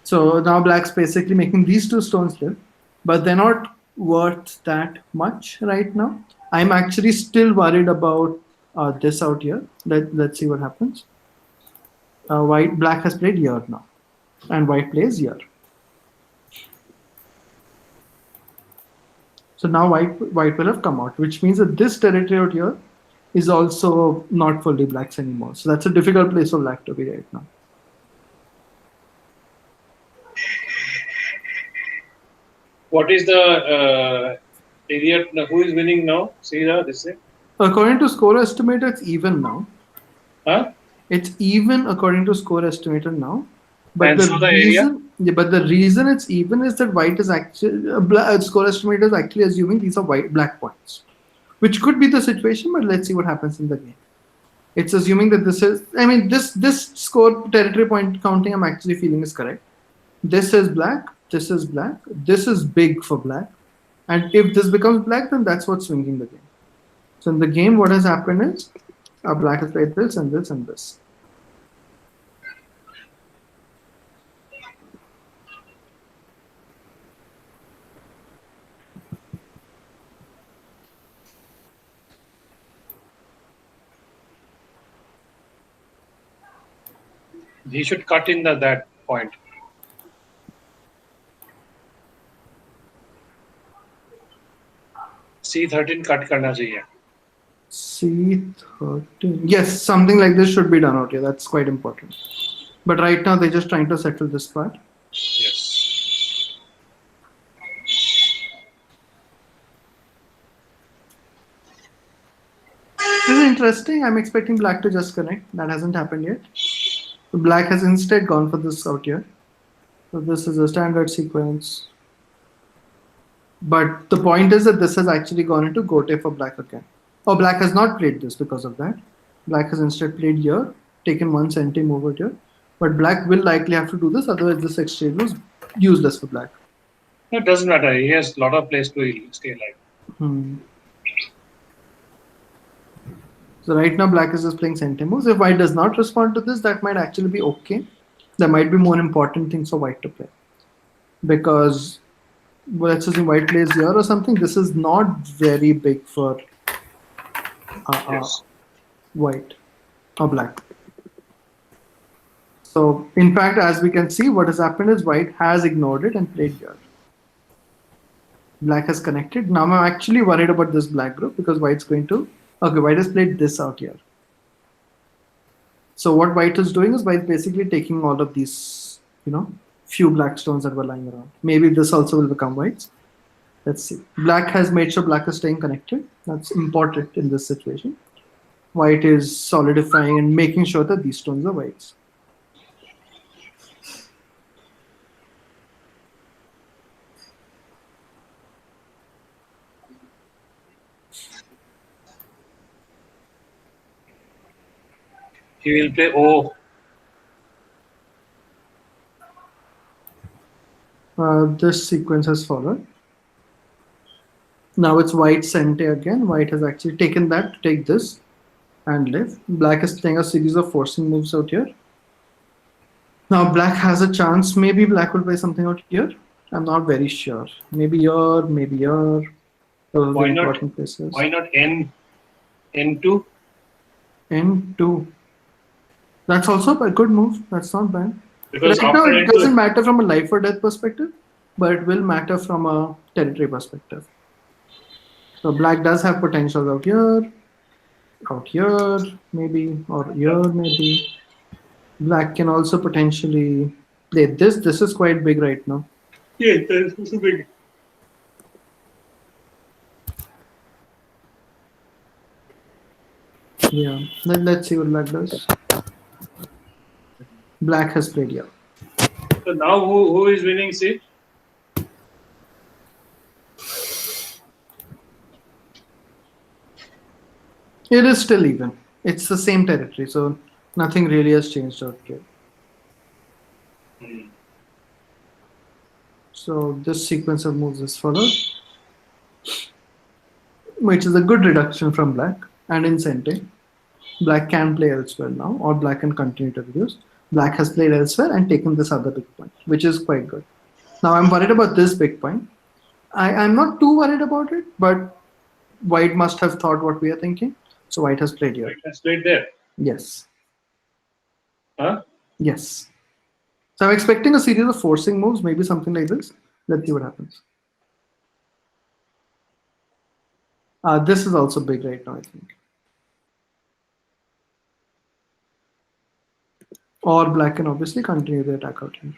So now black's basically making these two stones live, but they're not worth that much right now. I'm actually still worried about this out here. Let's see what happens. Black has played here now, and white plays here. So now white will have come out, which means that this territory out here is also not fully black's anymore. So that's a difficult place for black to be right now.
What is the area? Who is winning now? See this thing?
According to score estimator, it's even now.
Huh?
It's even according to score estimator now. But
And so the area?
but the reason it's even is that white is actually score estimator is actually assuming these are black points, which could be the situation. But let's see what happens in the game. It's assuming that this is. I mean, this score territory point counting. I'm actually feeling is correct. This is black. This is black. This is big for black. And if this becomes black, then that's what's swinging the game. So in the game, what has happened is Black has played this and this and this.
He should cut in that point. C13 cut करना चाहिए.
C13. Yes, something like this should be done out here. That's quite important. But right now they're just trying to settle this part.
Yes.
This is interesting. I'm expecting black to just connect. That hasn't happened yet. So black has instead gone for this out here. So this is a standard sequence. But the point is that this has actually gone into Gote for black again. Or black has not played this because of that. Black has instead played here, taken one centime over here. But black will likely have to do this, otherwise this exchange was useless for black.
It doesn't matter. He has a lot of place to stay alive.
So right now black is just playing centime moves. If white does not respond to this, that might actually be okay. There might be more important things for white to play. Because, well, let's assume white plays here or something. This is not very big for
Yes.
white or black. So in fact, as we can see, what has happened is white has ignored it and played here. Black has connected. Now I'm actually worried about this black group because white's going to, okay, white has played this out here. So what white is doing is white basically taking all of these, few black stones that were lying around. Maybe this also will become white's. Let's see. Black has made sure black is staying connected. That's important in this situation. White is solidifying and making sure that these stones are white's.
He will play O.
This sequence has followed. Now it's white center again. White has actually taken that to take this and live. Black is playing a series of forcing moves out here. Now black has a chance. Maybe black will play something out here. I'm not very sure. Maybe here, maybe here. Those
Why
are the
not?
important places.
Why not N2?
N2. That's also a good move. That's not bad.
Because
Right now,
after
it
N2,
doesn't matter from a life or death perspective, but it will matter from a territory perspective. So black does have potential out here, maybe, or here, maybe. Black can also potentially play this. This is quite big right now.
yeah, that's big.
Yeah, let's see what black does. Black has played here.
So now who is winning C?
It is still even. It's the same territory, so nothing really has changed out here. So this sequence of moves is followed, which is a good reduction from black. And in center, black can play elsewhere now, or black can continue to reduce. Black has played elsewhere and taken this other big point, which is quite good. Now I'm worried about this big point. I'm not too worried about it, but white must have thought what we are thinking. So white has played here.
White has played there.
Yes.
Huh?
Yes. So I'm expecting a series of forcing moves, maybe something like this. Let's see what happens. This is also big right now, I think. Or black can obviously continue the attack out here.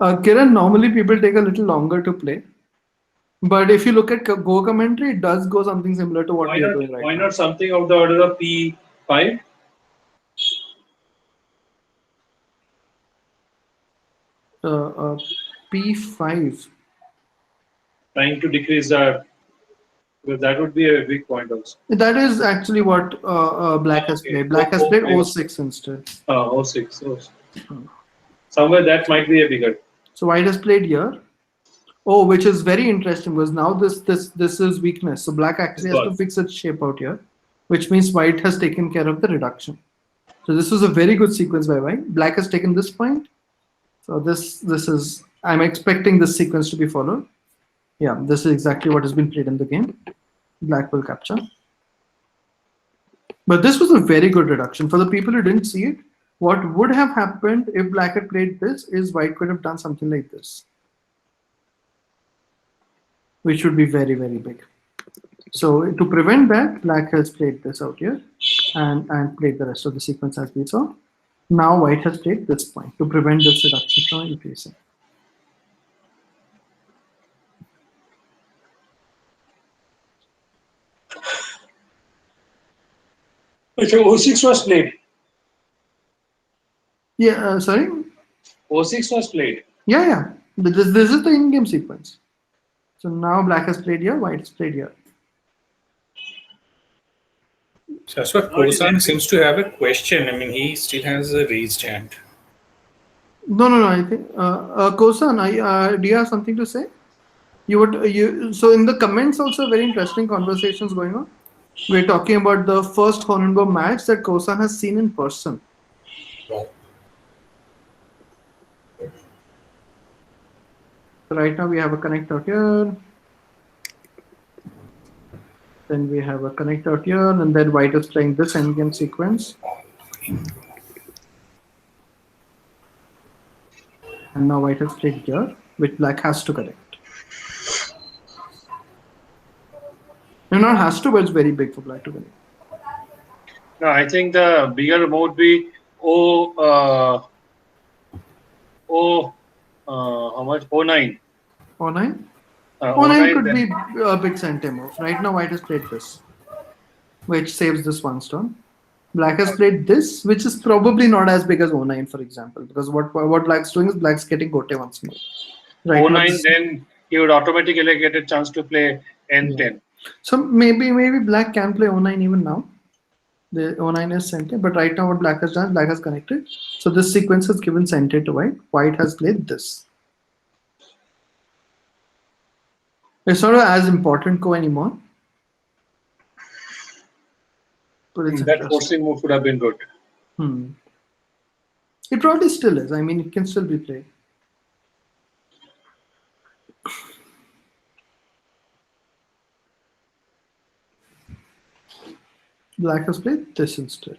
Kiran, normally people take a little longer to play. But if you look at Go commentary, it does go something similar to what we are doing right now.
Why not something of the order of P5?
P5.
Trying to decrease that. Because that would be a big point also.
That is actually what black has played. Black has played O6 instead.
O6. Somewhere that might be a bigger.
So white has played here. Oh, which is very interesting because now this is weakness. So black actually has to
Golf.
fix its shape out here, which means white has taken care of the reduction. So this was a very good sequence by white. Black has taken this point. So this is, I'm expecting this sequence to be followed. Yeah, this is exactly what has been played in the game. Black will capture. But this was a very good reduction. For the people who didn't see it, what would have happened if black had played this is white could have done something like this, which would be very, very big. So to prevent that, black has played this out here and played the rest of the sequence as we saw. Now white has played this point to prevent this reduction from increasing.
So O6 was played.
Yeah, sorry?
O6 was played.
Yeah. This is the in-game sequence. So now black has played here, white has played here.
Shashwat, Kosan seems to have a question. I mean, he still has a raised hand.
No. I think Kosan, do you have something to say? So in the comments also very interesting conversations going on. We're talking about the first Honenbo match that Kosan has seen in person.
Wow.
So right now we have a connect out here. Then we have a connect out here, and then white is playing this endgame sequence. And now white has played here, which black has to connect. No, not has to, but it's very big for black to connect.
No, I think the bigger would be how much? 09.
O9?
Uh,
O9 could
then-
be a big center move. Right now white has played this, which saves this one stone. Black has played this, which is probably not as big as O9, for example, because what black's doing is black's getting gote once more. Right now
09,
this-
then he would automatically get a chance to play N10.
So maybe black can play O9 even now. The O9 is center, but right now what black has done, black has connected. So this sequence has given center to white. White has played this. It's not as important go anymore. But it's
That
interesting.
forcing move would have been good.
It probably still is. I mean, it can still be played. Black has played this instead.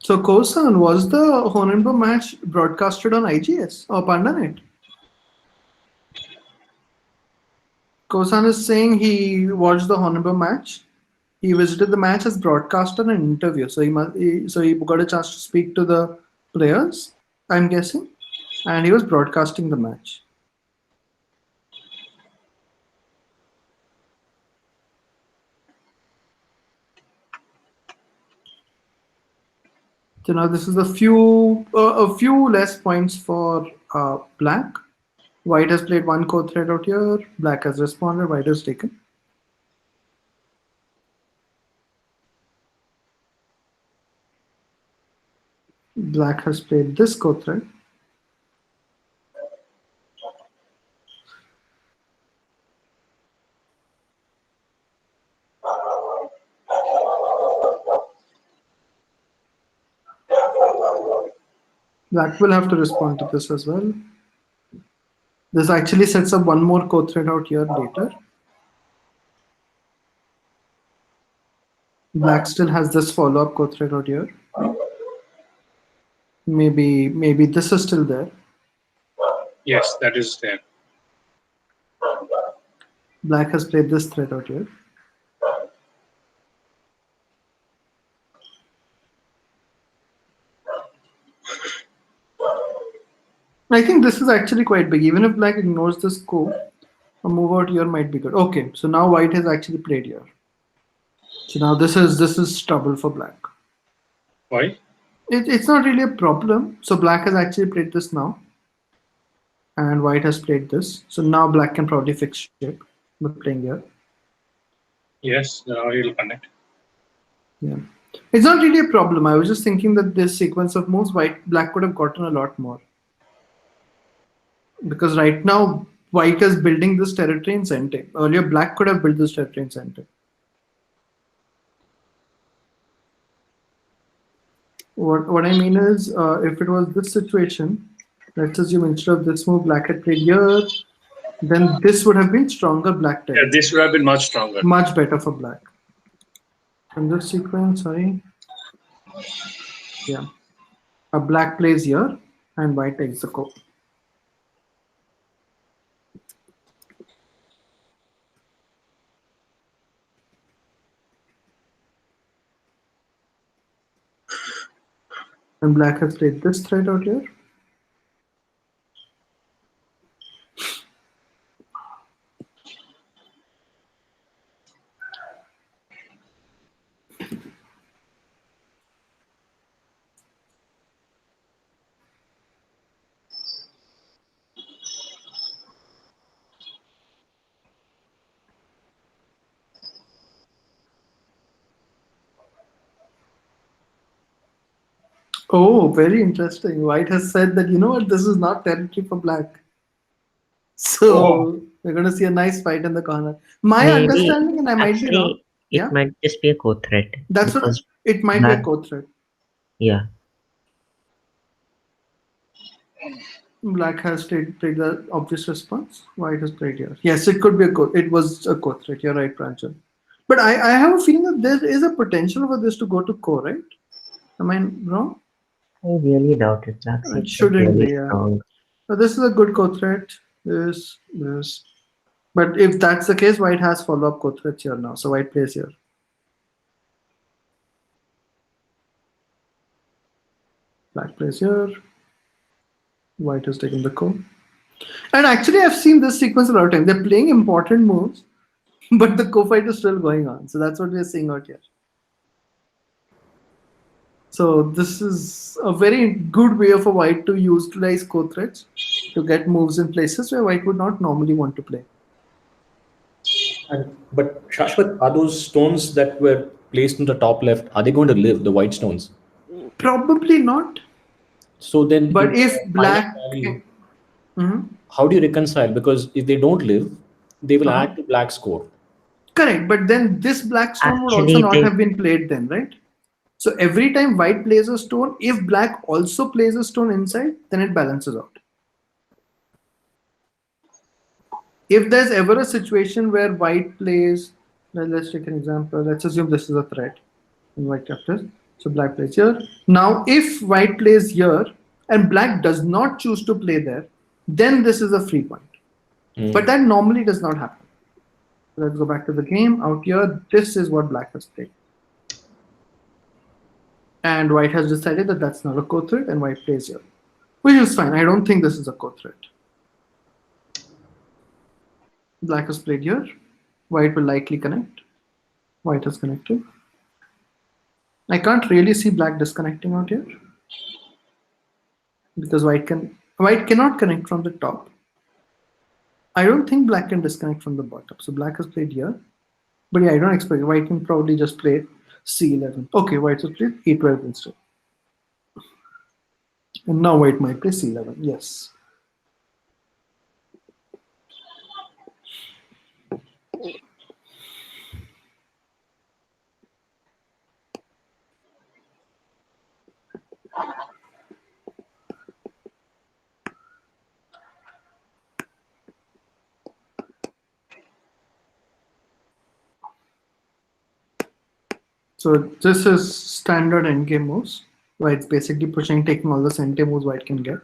So Kosan, was the Honenbo match broadcasted on IGS or PandaNet? Kosan is saying he watched the Honenbo match. He visited the match as broadcaster and interview. So he got a chance to speak to the players, I'm guessing, and he was broadcasting the match. So now this is a few less points for black. White has played one core thread out here. Black has responded. White has taken. Black has played this core thread. Black will have to respond to this as well. This actually sets up one more core thread out here later. Black still has this follow-up core thread out here. Maybe this is still there.
Yes, that is there.
Black has played this thread out here. I think this is actually quite big. Even if black ignores this core, a move out here might be good. Okay, so now white has actually played here. So now this is trouble for black.
Why?
It's not really a problem. So black has actually played this now, and white has played this. So now black can probably fix shape by playing here.
Yes, he'll connect.
Yeah, it's not really a problem. I was just thinking that this sequence of moves, black could have gotten a lot more. Because right now, white is building this territory in center. Earlier, black could have built this territory in center. What I mean is, if it was this situation, let's assume instead of this move, black had played here, then this would have been stronger black territory.
Yeah, this would have been much stronger.
Much better for black. In this sequence, sorry. Yeah. A black plays here, and white takes the core. And black has played this thread out here. Oh, very interesting. White has said that, you know what, this is not territory for black. So we're going to see a nice fight in the corner. My
Maybe,
understanding, and I might be wrong.
actually, it
Yeah.
might just be a code threat.
That's what
because
it might be a
black-
code threat.
Yeah.
Black has played the obvious response. White has played here. Yes, it could be a code. It was a code threat. You're right, Pranjal. But I have a feeling that there is a potential for this to go to core, right? Am I wrong?
I really doubt it. Black
It
seems
shouldn't
really
be, yeah.
strong.
So this is a good code threat. This. But if that's the case, white has follow-up code threats here now. So white plays here. Black plays here. White is taking the core. And actually, I've seen this sequence a lot of times. They're playing important moves, but the co-fight is still going on. So that's what we're seeing out here. So this is a very good way for white to utilize co-threats to get moves in places where white would not normally want to play.
But Shashwat, are those stones that were placed in the top left, are they going to live, the white stones?
Probably not.
So then,
But if black...
Mhm. How do you reconcile? Because if they don't live, they will add to black's score.
Correct, but then this black stone would
Actually,
also not
they-
have been played then, right? So every time white plays a stone, if black also plays a stone inside, then it balances out. If there's ever a situation where white plays, let's take an example. Let's assume this is a threat in white chapters. So black plays here. Now, if white plays here and black does not choose to play there, then this is a free point. But that normally does not happen. Let's go back to the game. Out here, this is what black has played. And white has decided that that's not a code threat, and white plays here. Which is fine. I don't think this is a code threat. Black has played here. White will likely connect. White has connected. I can't really see black disconnecting out here. Because white cannot connect from the top. I don't think black can disconnect from the bottom. So black has played here. But yeah, I don't expect it. White can probably just play C11. Okay, white has played E12 instead. And now white might play C11. Yes. So this is standard endgame moves. White's basically pushing, taking all the center moves white can get.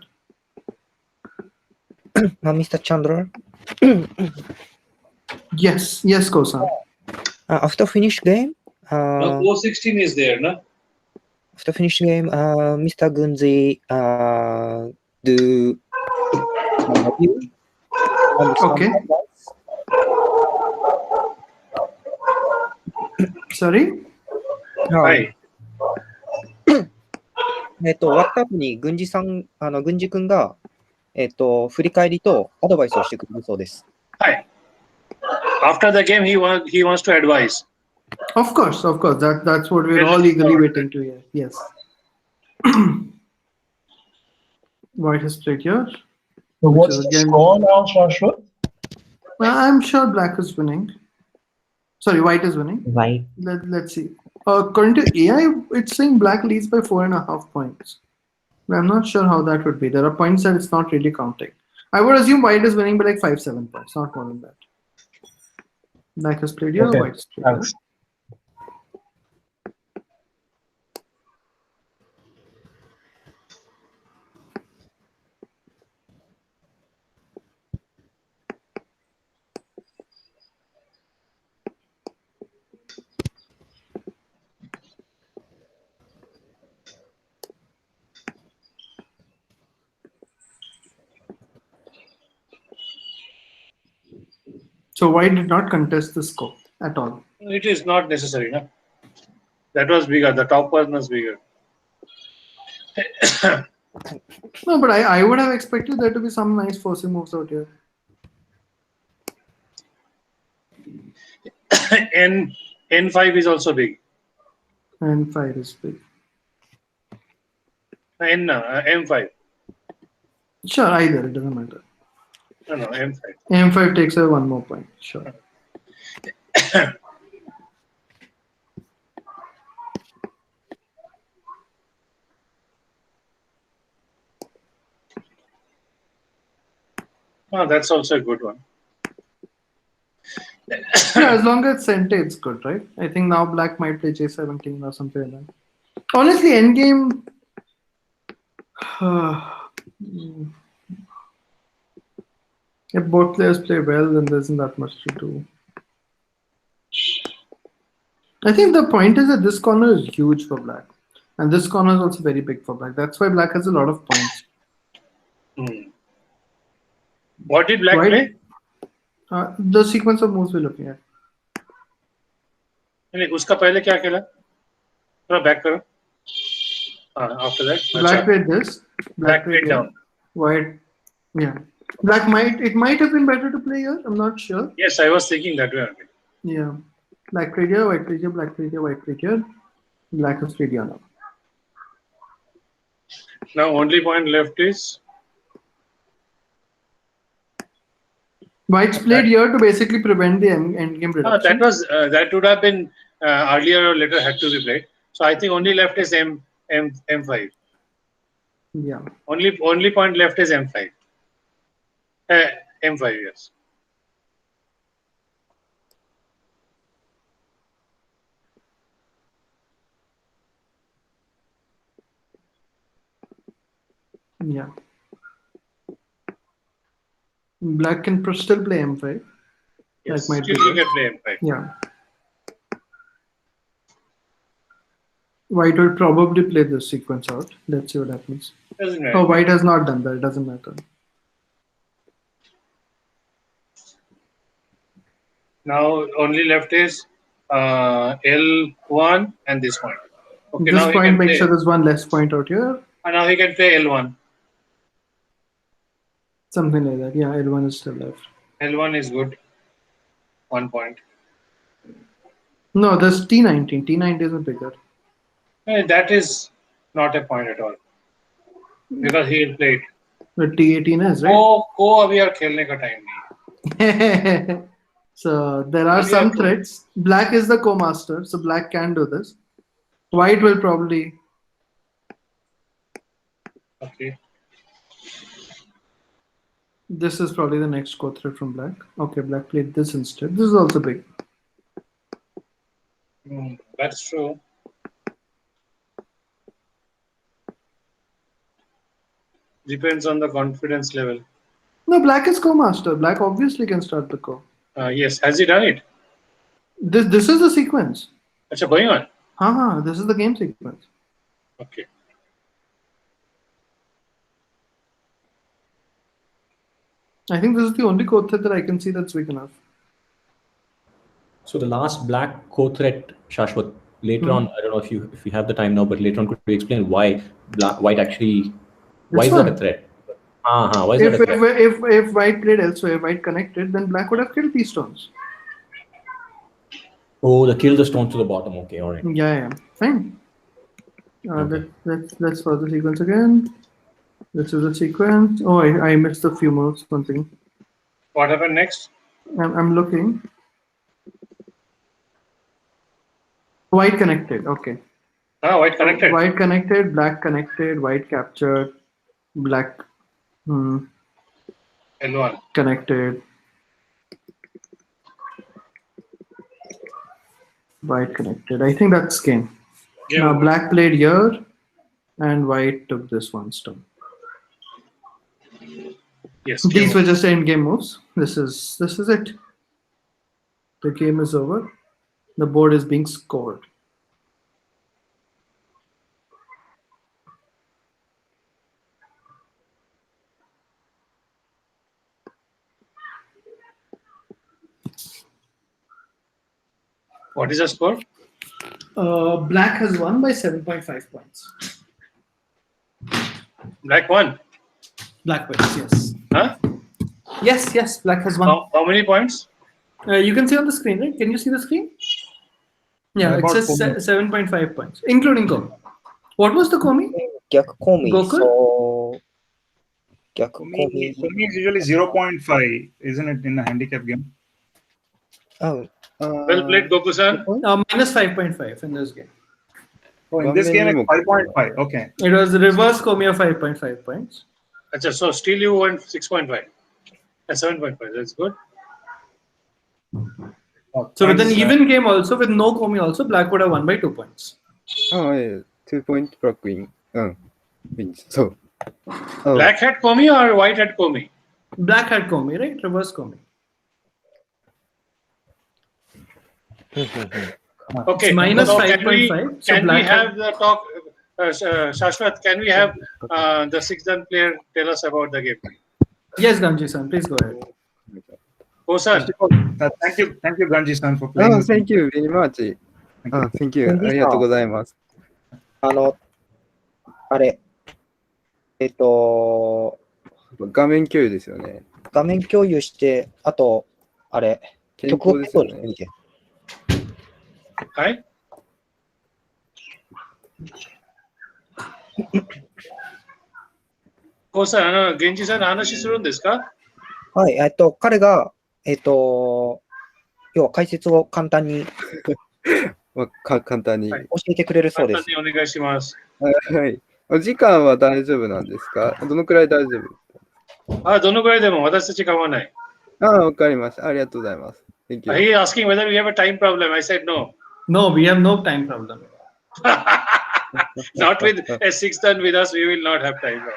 Mr. Chandler,
Yes, Kosan.
after finish game,
Now, 416 is there, no?
after finish game, Mr. Gunzi do review.
Okay. Sorry?
No,
Hi.
終わった後に、軍事君が、振り返りとアドバイスをしてくれるそうです。
Hi. After the game, he wants to advise.
Of course. That's what we're all eagerly waiting to hear. Yes. White has played here.
So
Which
what's
is
the
again-
score now, Shashwat?
I'm sure black is winning. Sorry, white is winning.
White.
Let's see. According to AI, it's saying black leads by 4.5 points. But I'm not sure how that would be. There are points that it's not really counting. I would assume white is winning by like 5-7 points, not more than that. Black has played here,
Okay,
white has played here.
thanks.
So white did not contest the score at all.
It is not necessary, no? That was bigger. The top one was bigger.
No, but I would have expected there to be some nice forcing moves out here.
N5 is also big.
And 5 is big.
M5.
Sure, either, it doesn't matter.
No, M5.
M5 takes away 1 more point. Sure.
Oh, that's also a good one.
Yeah, as long as center, it's good, right? I think now black might play J17 or something like that. Honestly, endgame. If both players play well, then there isn't that much to do. I think the point is that this corner is huge for black. And this corner is also very big for black. That's why black has a lot of points.
What did black
White-
play?
The sequence of moves we're looking at.
नहीं, उसका पहले क्या खेला? थोड़ा back करो. After that,
Black played this.
Black played
here.
down.
White, yeah. Black might have been better to play here. I'm not sure.
Yes, I was thinking that way. Okay.
Yeah. Black played here, white played here, black played here, white played here. Black has played here now.
Now only point left is
White's played here to basically prevent the endgame reduction.
that would have been earlier or later had to be played. So I think only left is M5.
Yeah.
Only point left is M5. M5, yes.
Yeah. Black can still play M5.
Yes,
That might
still
be
you
good.
can play M5.
Yeah. White will probably play this sequence out. Let's see what happens.
Doesn't matter.
Oh, white has not done that. It doesn't matter.
Now only left is L1 and this point. Okay, now
This
he
point
can
makes
play.
sure there's one less point out here.
And now he can play L1.
Something like that. Yeah, L1 is still left.
L1 is good. 1 point.
No, there's T19. T19 is bigger.
That is not a point at all. Because he will play it.
The T18 is, right?
को अभी यार खेलने का time नहीं.
So there are
Maybe
some
after-
threats. Black is the co-master, so black can do this. White will probably.
Okay.
This is probably the next co-threat from black. Okay, black played this instead. This is also big.
That's true. Depends on the confidence level.
No, black is co-master. Black obviously can start the co.
Yes, has he done it?
This is the sequence.
Acha, going on.
This is the game sequence.
Okay.
I think this is the only co-threat that I can see that's weak enough.
So the last black co-threat, Shashwat, later on, I don't know if you have the time now, but later on, could you explain why white actually, why
It's
is that a
fine.
threat? Why is that a
If,
threat?
if white played elsewhere, white connected, then black would have killed these stones.
Oh, the kill the stones to the bottom. Okay, all right.
Yeah, fine.
Okay.
Let's follow the sequence again. This is the sequence. Oh, I missed a few moves. One thing.
What happened next?
I'm looking. White connected. Okay.
White connected.
White connected. Black connected. White captured. Black
L1.
connected. White connected. I think that's game.
Game
Now
over.
black played here, and white took this one stone.
Yes.
These
game
were
over.
just end game moves. This is it. The game is over. The board is being scored.
What is the score?
Black has won by 7.5 points.
Black won.
Black wins, yes.
Huh?
Yes, black has won.
How many points?
You can see on the screen, right? Can you see the screen? Yeah, it
About
says 7.5 points, including Komi. What was the Komi?
逆コミ、
Gokul?
そう。逆コ
For
ミ。
me is usually 0.5, isn't it, in a handicap game?
うん。
Well played, Goku-san.
Minus 5.5 in this game.
Oh, in this game, it's
画面にも
5.5. Okay.
It was reverse Komi of 5.5 points.
Achha, so still you won 6.5 and 7.5. That's good.
So with an
Points,
even game also, with no Komi also, black would have won by 2 points.
2 point black win. Wins. So.
Black had Komi or white had Komi?
Black had Komi, right? Reverse Komi.
Okay.
It's minus
so
5.5. So
can we
black
have the talk? Shashwat, can we have the sixth dan player tell us about the game?
Yes, Ganji-san, please go ahead.
Kosan.
Thank you, Ganji-san, for playing. this
Thank you very much. Thank you. ありがとうございます。
あれ。
画面共有ですよね。
画面共有して、あと、あれ、
健
曲を
康ですよね。
見て。
はい。Kosan、源氏さんの話するんですか？
はい、彼が、要は解説を簡単に
簡単に。
はい
教えてくれるそうです。
簡単にお願いします。
はい。お時間は大丈夫なんですか？どのくらい大丈夫？
どのぐらいでも私たち構わない。
わかりました。ありがとうございます。Thank you.
He is asking whether we have a time problem. I said no.
No, we have no time problem.
Not with a sixth dan with us, we will not have time problem.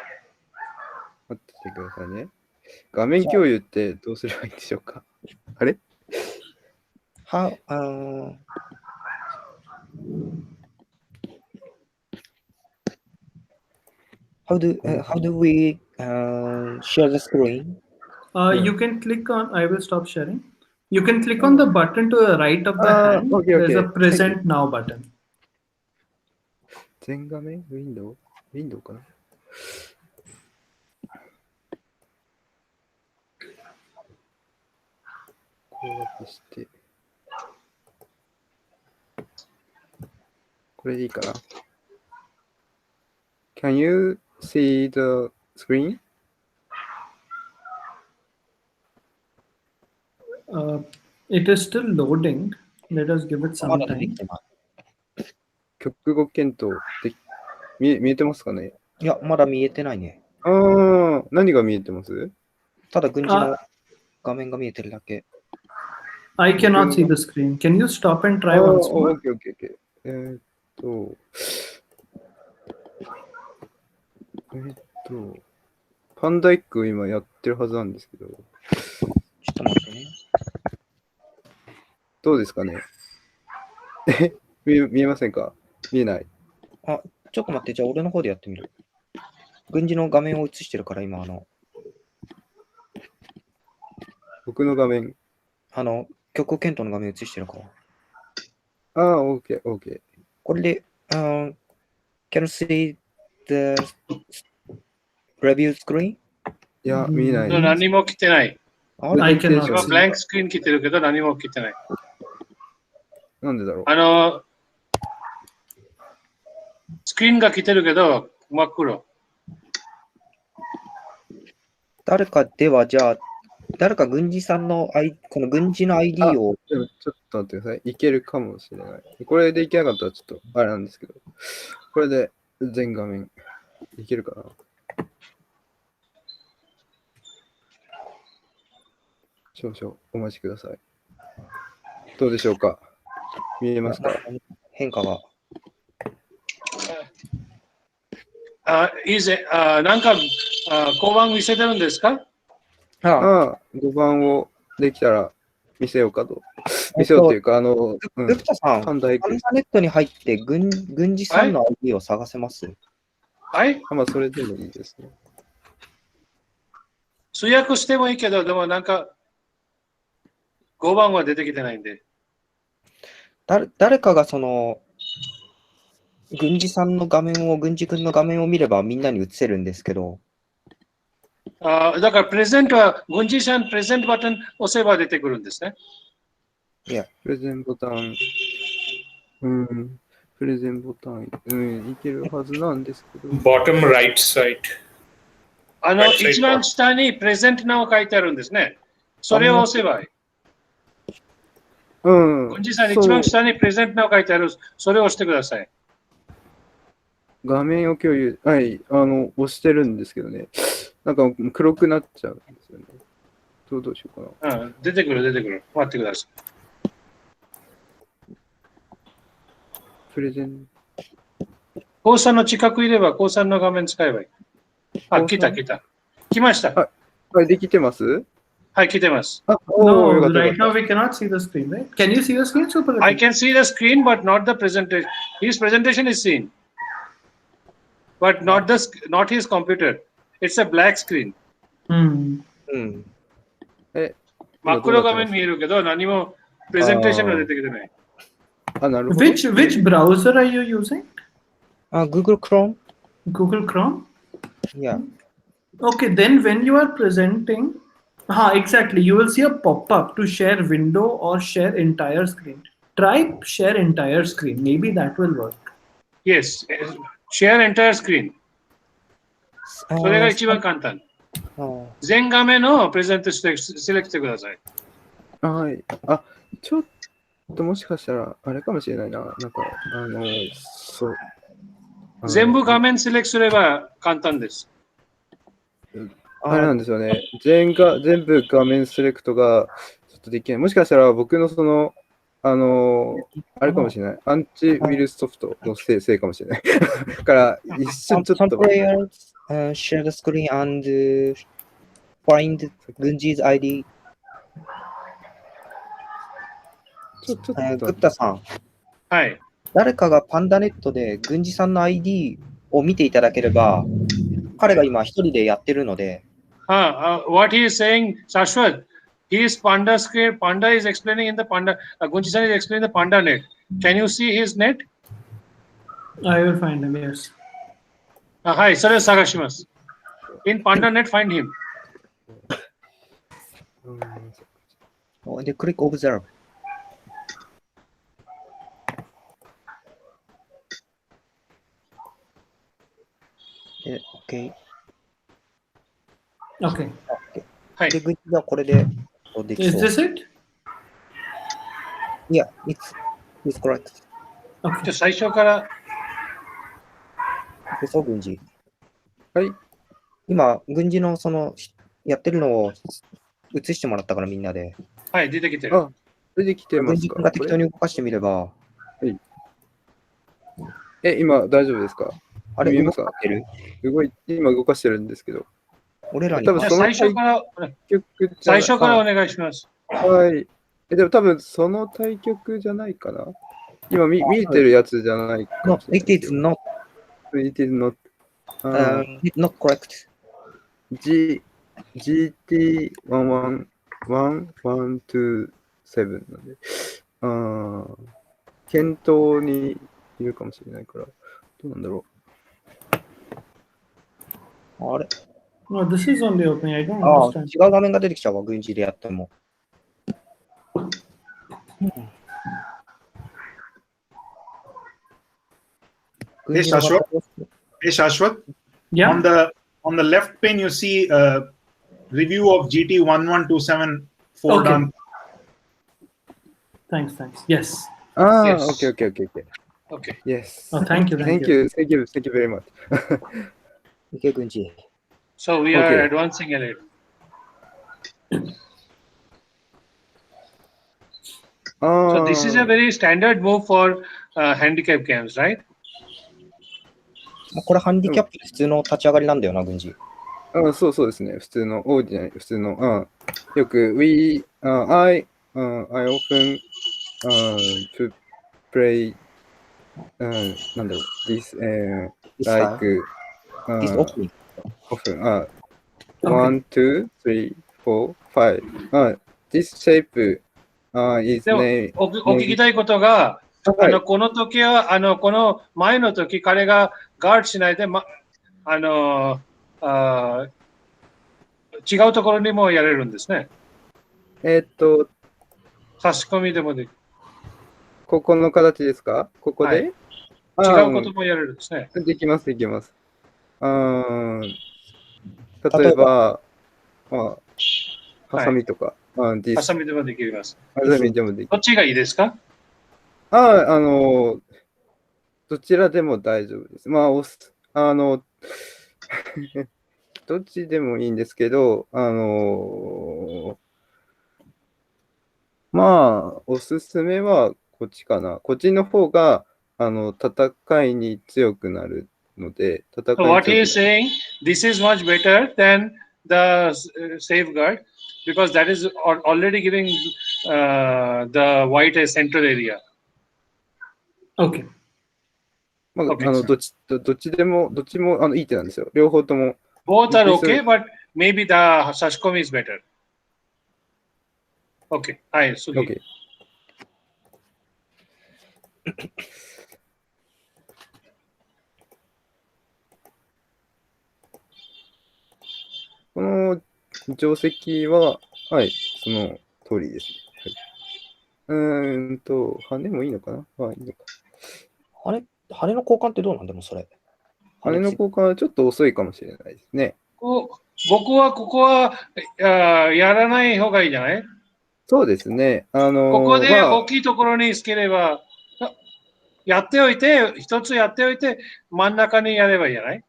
待ってくださいね。画面共有ってどうすればいいんでしょうか？あれ
How do we share the screen?
You can click on, I will stop sharing. You can click on the button to the right of the hand.
Okay,
There's a
okay.
present now button.
全画面ウィンドウかな攻略して。これでいいかな Can you see the screen?
It is still loading. Let us give it
ま
some
だ出て
time.
きてます。
曲語検討で見えてますかね
いや、まだ見えてないね。
何が見えてます？
ただ、軍事の画面が見えてるだけ。
I cannot see the screen. Can you stop and try once more?
OK。パンダイック今やってるはずなんですけど。
ちょっと待ってね。
どうですかね見えませんか？見えない。
ちょっと待って、じゃあ俺の方でやってみる。軍事の画面を映してるから、今、
僕の画面。
曲検討の画面映してるから。
OK。
これで、can you see the review screen?
いや、見えない。
何も来てない。
あれ
I cannot
今、
see.
ブランクスクリーン来てるけど、何も来てない。
なんでだろう。
スクリーンが来てるけど、真っ黒。
誰かでは、じゃあ、誰か軍事さんの、この軍事の ID を、
でもちょっと待ってください。いけるかもしれない。これでいけなかったらちょっとあれなんですけど、これで全画面いけるかな。少々お待ちください。どうでしょうか。見えますか。
変化が。
なんか、交番見せてるんですか？
ああ、5番をできたら見せようかと。見せようっていうか、
グプタさん、
パンダエク
インターネットに入って軍事さんの ID を探せます？
はい。
まあ、それでもいいですね。
通訳してもいいけど、でもなんか、5番は出てきてないんで。
誰かがその、軍事さんの画面を、軍事君の画面を見ればみんなに映せるんですけど。
だから、プレゼントは、軍事さんプレゼントボタン押せば出てくるんですね。
いや、
プレゼンボタン、プレゼンボタン、いけるはずなんですけど。
Bottom right side.
一番下にプレゼントナを書いてあるんですね。それを押せばいい。軍事さん、一番下にプレゼントナを書いてある、それを押してください。
画面を共有、はい、押してるんですけどね。なんか黒くなっちゃうんですよね。どうしようかな。
出てくる。待ってください。
プレゼン。
高3の近くいれば、高3の画面使えばいい。来た。来ました。
はい、できてます？
はい、来てます。
No, right now we cannot see the screen, right? Can you see the screen, Super?
I can see the screen, but not the presentation. His presentation is seen, but not his computer. It's a black screen.
うん。
真っ黒画面見えるけど、何もプレゼンテーションが出てきてない。
なるほど。
Which browser are you using?
Google Chrome.
Google Chrome?
Yeah.
Okay, then when you are presenting, exactly, you will see a pop-up to share window or share entire screen. Try share entire screen. Maybe that will work.
Yes, share entire screen. それが一番簡単。全画面のプレゼントしてセレクトしてください。
はい。ちょっともしかしたら、あれかもしれないな。なんか、そう。
全部画面セレクトすれば簡単です。
あれなんですよね。全部画面セレクトがちょっとできない。もしかしたら僕のその、あれかもしれない。アンチウイルスソフトのせいかもしれない。だから、一瞬ちょっと。
Share the screen and find Gunji's ID. グプタさん。
はい。
誰かがパンダネットで軍事さんの ID を見ていただければ、彼が今一人でやってるので。
What he is saying, Shashwat, he is Panda square. Panda is explaining in the Panda. Gunji-san is explaining the Panda net. Can you see his net?
I will find him, yes.
はい、それを探します。In Panda net, find him.
で、click observe. OK。
OK。
はい。
で、軍事はこれでできそう。
Is this it?
Yeah, it's correct.
じゃあ最初から。
そう、軍事。
はい。
今、軍事のその、やってるのを映してもらったからみんなで。
はい、出てきてる。
出てきてますか？
軍事君が適当に動かしてみれば。
はい。今、大丈夫ですか？
あれ、
見えますか？今動かしてるんですけど。
俺らに。
多分最初からお願いします。
はい。でも多分その対局じゃないかな。今見えてるやつじゃないかもしれない。
It is not.
It is not.
Not correct.
GT1112127 なんで。検討にいるかもしれないから、どうなんだろ
あれ
No, this is only opening. I don't
ああ、
understand.
違う画面が出てきちゃうわ、軍事でやっても。軍
Hey,
事の画面
Shashwat. Hey, Shashwat.
Yeah.
On the left pane, you see review of GT 1127 Ford
Okay.
on.
Thanks. Yes.
う。ああ、
Yes.
OK, OK, OK, OK.
Okay.
Yes.
Oh, thank you.
Thank you, thank you, thank you very much.
いけ、軍事。
So we are
Okay.
advancing a little. So this is a very standard move for handicap games, right?
これハンディキャップで普通の立ち上がりなんだよな、軍事。
そうですね。普通の、オーディナリー、普通の、よく、I often to play, なんだろう、this, like,
This opening.
often, 1, 2, 3, 4, 5. This shape is
でも
name.
お聞きたいことが、
はい
この時はこの前の時彼がガードしないで、違うところにもやれるんですね。差し込みでもできる。
ここの形ですか？ここで、
違うこともやれるんですね。
できます、できます。例えば、ハサミとか、
ハサミでもできます。
ハサミでもできる。
どっちがいいですか？
どちらでも大丈夫です。どっちでもいいんですけど、おすすめはこっちかな。こっちの方が、戦いに強くなるので、戦い
So
に
what
強
he
く
is saying, this is much better than the safeguard because that is already giving the white a central area.
Okay.
Okay.
どっちもいい手なんですよ。両方とも。
Both are
This
okay,
is-
but maybe the Sashkom is better. Okay. Hi, Sugi.
OK。この定石は、はい、その通りです。羽もいいのかな？いいのか。
羽の交換ってどうなんでもそれ。
羽の交換はちょっと遅いかもしれないですね。
僕はここはやらない方がいいじゃない？
そうですね。
ここで大きいところにつければ、やっておいて、一つやっておいて、真ん中にやればいいじゃない？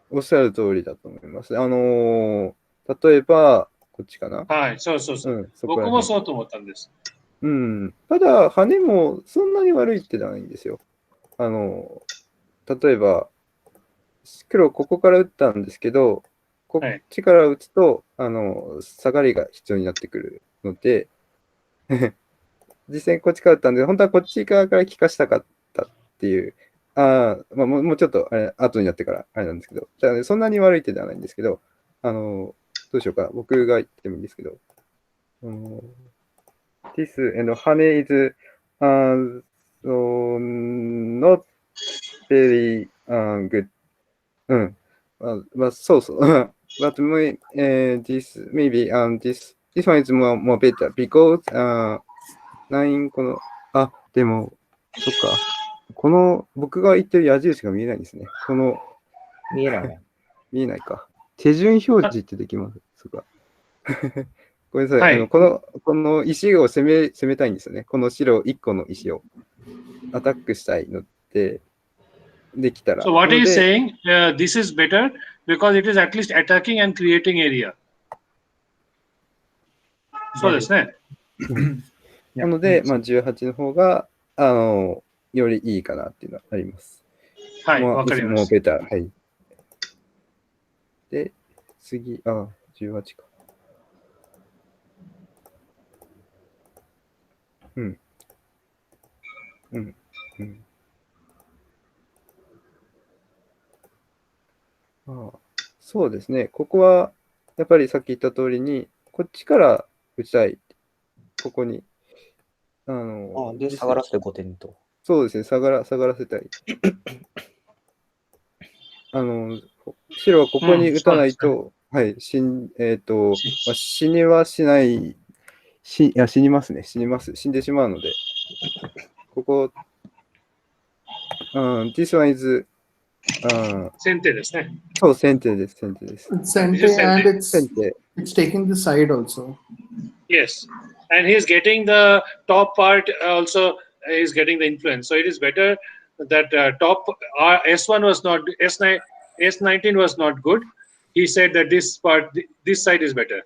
おっしゃる通りだと思います。例えば、こっちかな。
はい、そう。
そこら辺
僕もそうと思ったんです。
ただ、羽もそんなに悪いってないんですよ。例えば、黒ここから打ったんですけど、こっちから打つと、下がりが必要になってくるので、実際にこっちから打ったんで、本当はこっち側から利かしたかったっていう、もうちょっと後になってからあれなんですけど、だからそんなに悪い手ではないんですけど、どうしようか、僕が言ってもいいんですけど、This and 羽 is not very good. But this maybe this one is more better because でも、そっか。この僕が言ってる矢印が見えないんですね。
見えないね。
見えないか。手順表示ってできます。そっか。ごめんなさい。
はい
この石を攻めたいんですよね。この白1個の石をアタックしたいので、できたら。
So what
の
he is
で
saying, this is better because it is at least attacking and creating area. そうですね。
なので、18の方が、よりいいかなっていうのはあります。
はい、わかりました。
もうベター。はい。で、次、18か。そうですね。ここは、やっぱりさっき言った通りに、こっちから打ちたい。ここに。
で、下がらせて5点と。
そうですね、下がらせたい。白はここに打たないと、はい、死にはしない、いや、死にますね、死んでしまうので、ここ、this one is、
先手ですね。
そう、先手です。
It's Sente and it's taking the side also.
Yes, and he's getting the top part also. He's getting the influence. So it is better that top S1 was not S19 was not good. He said that this side is better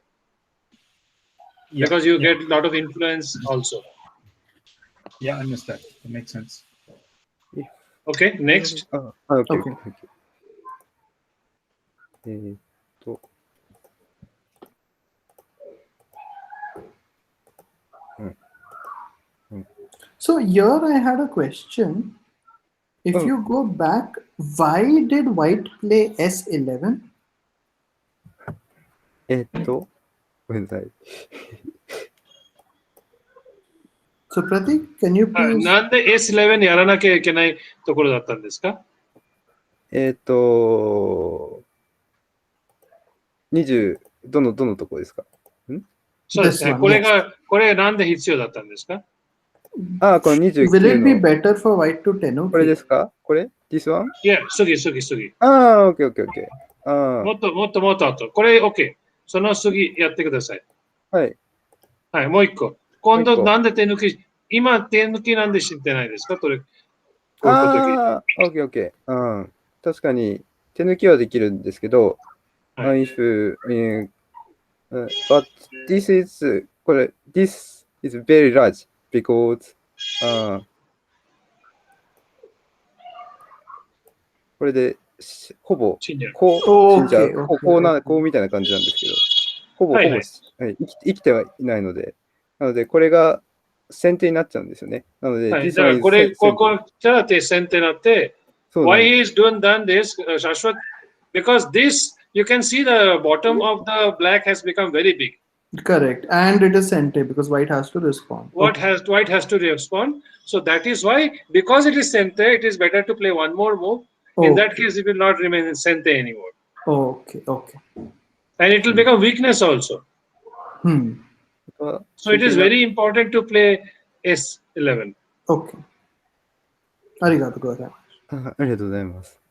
because you get a lot of influence also.
Yeah, I missed that. It makes sense.
Okay, next.
Okay.
So here I had a question. If you go back, why did white play S11?
ごめんなさい。
So Pratik, can you please?
なんで S11 やらなきゃいけないところだったんですか？
20、どのとこですか？
そうですね。これなんで必要だったんですか？
この29
Will it be
の、
better for white to tenuki?
これですか？これ ?This one?
いや、次。
OK。
もっと後。これ OK。その次やってください。
はい。
はい、もう一個。今度なんで手抜き、今手抜きなんで知ってないですか？これ。
OK。確かに手抜きはできるんですけど、but this is very large because これでほぼ
死んじゃう。
こうみたいな感じなんですけど、ほぼ生きてはいないので、なのでこれが先手になっちゃうんですよね。なので、
だからここから先手になって、why he is doing this, Shashwat? Because this, you can see the bottom of the black has become very big.
Correct. And it is Sente because white has to respond.
White has to respond. So that is why, because it is Sente, it is better to play one more move. In that case, it will not remain in Sente anymore.
Okay.
And it will become weakness also. So it is very important to play S11.
Okay. ありがとうございます。
ありがとうございます。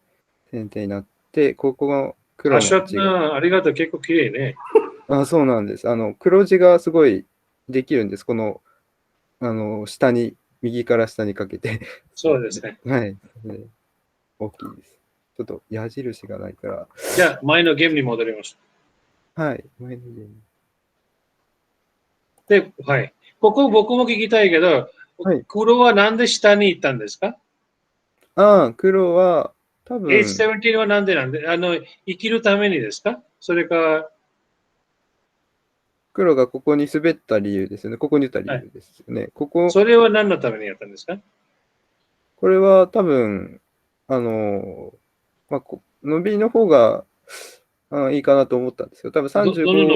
先手になって、ここが黒の字が。
ありがとう、結構綺麗ね。
そうなんです。黒字がすごいできるんです。この、右から下にかけて。
そうですね。
はい。大きいです。ちょっと矢印がないから。
じゃあ、前のゲームに戻りましょ
う。はい。前のゲーム。
で、はい。ここ僕も聞きたいけど、黒はなんで下に行ったんですか？
黒は多分。
H17 はなんで生きるためにですか？それか。
黒がここに滑った理由ですよね。ここに打った理由ですよね。
それは何のためにやったんですか？
これは多分、伸びの方がいいかなと思ったんですよ。多分35。
どの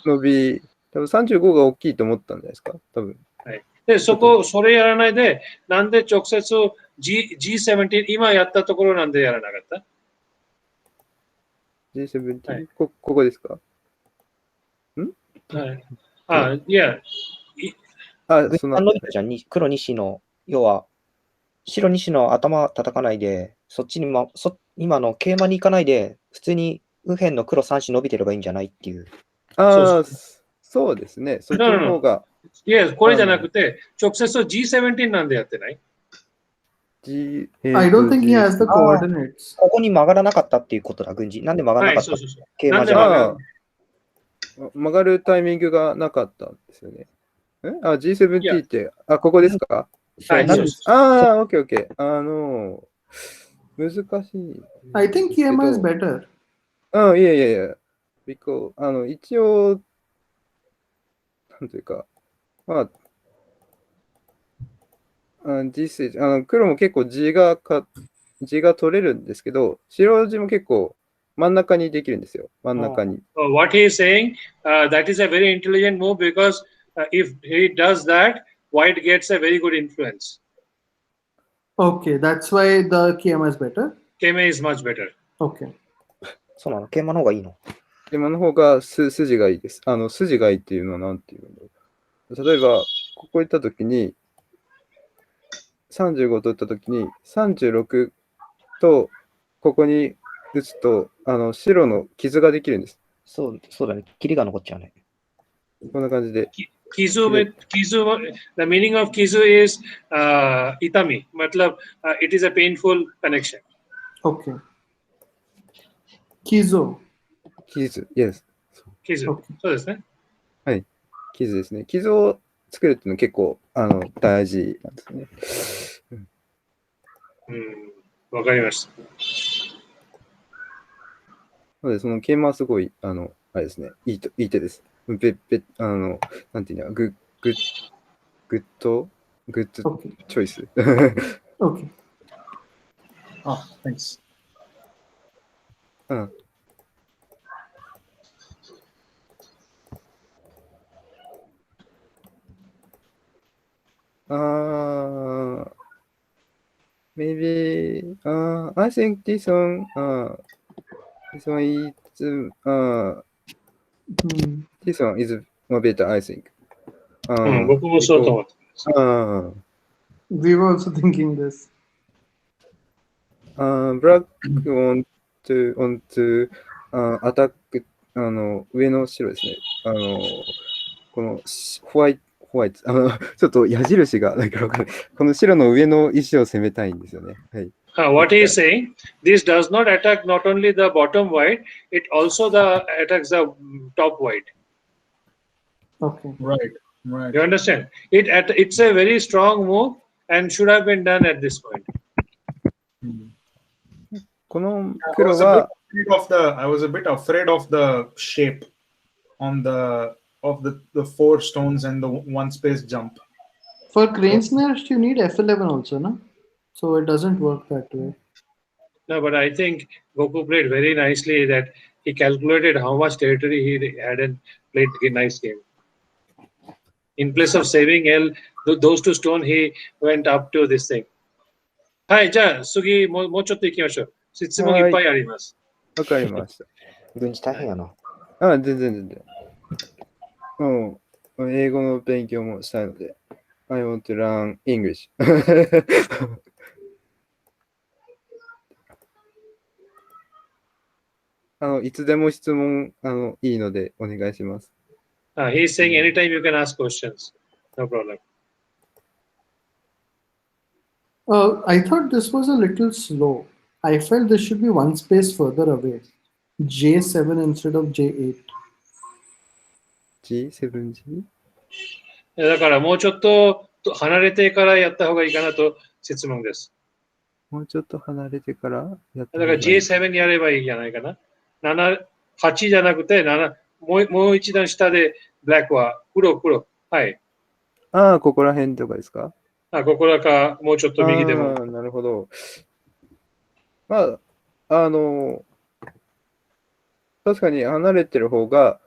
伸び？
多分35が大きいと思ったんじゃないですか。多分。
はい。で、それやらないで、なんで直接 G17、今やったところなんでやらなかった？
G17、ここですか？
はい。いや。
黒西の、要は、白西の頭叩かないで、そっちに今の桂馬に行かないで、普通に右辺の黒3子伸びてればいいんじゃないっていう。
そうですね。そっちの方が。
いや、これじゃなくて、直接 G17 なんでやってない？
I don't think he has the coordinates.
ここに曲がらなかったっていうことだ、軍事。なんで曲がらなかった？桂馬じゃ
曲がるタイミングがなかったんですよね。G17 って、ここですか？
はい。
OK。難しい。
I think KMA is better.
いや。一応、なんというか、黒も結構地が取れるんですけど、白地も結構真ん中にできるんですよ。真ん中に。
What he is saying, that is a very intelligent move because if he does that, white gets a very good influence.
Okay, that's why the KMA is better.
KMA is much better.
Okay.
そうなの桂馬の方がいいの
桂馬の方が筋がいいです。筋がいいっていうのはなんていうの？例えば、ここ行ったときに、35と打ったときに、36とここに打つと、白の傷ができるんです。
そうだね。霧が残っちゃうね。
こんな感じで。
Kizu the meaning of Kizu is itami. Matlab, it is a painful connection.
Okay. Kizo.
傷、yes。
Kizu.
Okay.
そうですね。
傷ですね。傷を作るっていうのは結構大事なんですね。
わかりました。
なので、その桂馬はすごい、あれですね、いい手です。なんていうんだ、グッド
Okay.
チョイス。
Okay.
Ah, thanks.
うん。Maybe, I think this one is, this one is more better, I think.
僕もそうと思ってます。
We were also thinking this.
Black want to attack 上の白ですね。このホワイト、ちょっと矢印がなんかわかんない。この白の上の石を攻めたいんですよね。はい。
What he is saying, this does not attack not only the bottom white, it also attacks the top white.
Okay.
Right. Right.
You understand? It's a very strong move and should have been done at this point.
この黒は、
I was a bit afraid of the shape on of the four stones and the one space jump.
For Crane's Nest, you need F11 also, no? So it doesn't work that way.
No, but I think Goku played very nicely that he calculated how much territory he had and played a nice game. In place of saving L, those two stones, he went up to this thing. はい、じゃあ次もうちょっと行きましょう。質問いっぱいあります。
わかりました。
軍事大変やな。
全然。もう、英語の勉強もしたいので。I want to learn English. いつでも質問、いいのでお願いします。
He's saying anytime you can ask questions. No problem.
I thought this was a little slow. I felt this should be one space further away. J7 instead of J8.
G7G?
だからもうちょっと離れてからやった方がいいかなと質問です。
もうちょっと離れてからやった
だから J7 やればいいんじゃないかな。8じゃなくてもう一段下でブラックは黒。はい。
ここら辺とかですか？
ここらか、もうちょっと右でも。
なるほど。まあ、確かに離れてる方が、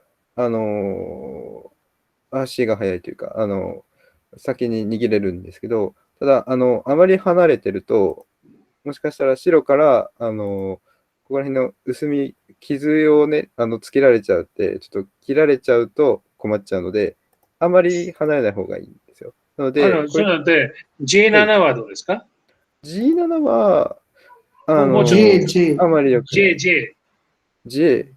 足が速いというか、先に逃げれるんですけど、ただ、あまり離れてると、もしかしたら白から、ここら辺の薄み、傷をね、つけられちゃうって、ちょっと切られちゃうと困っちゃうので、あまり離れない方がいいんですよ。なので、
そうなので、J7 はどうですか？
G7 は、
もうちょっと
J。
あまりよくない。J7？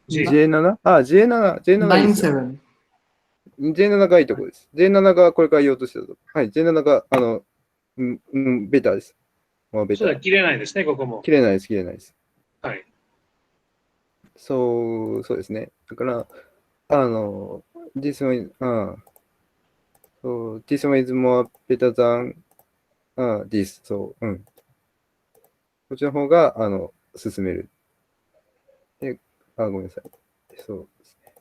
J7。9-7。J7 がいいところです。J7 がこれから言おうとしてたと。はい、J7 が、ベターです。
そうだ、切れないですね、ここも。
切れないです。
はい。
そうですね。だから、this one, so this one is more better than this. そう、こっちの方が、進める。で、ごめんなさい。そうですね。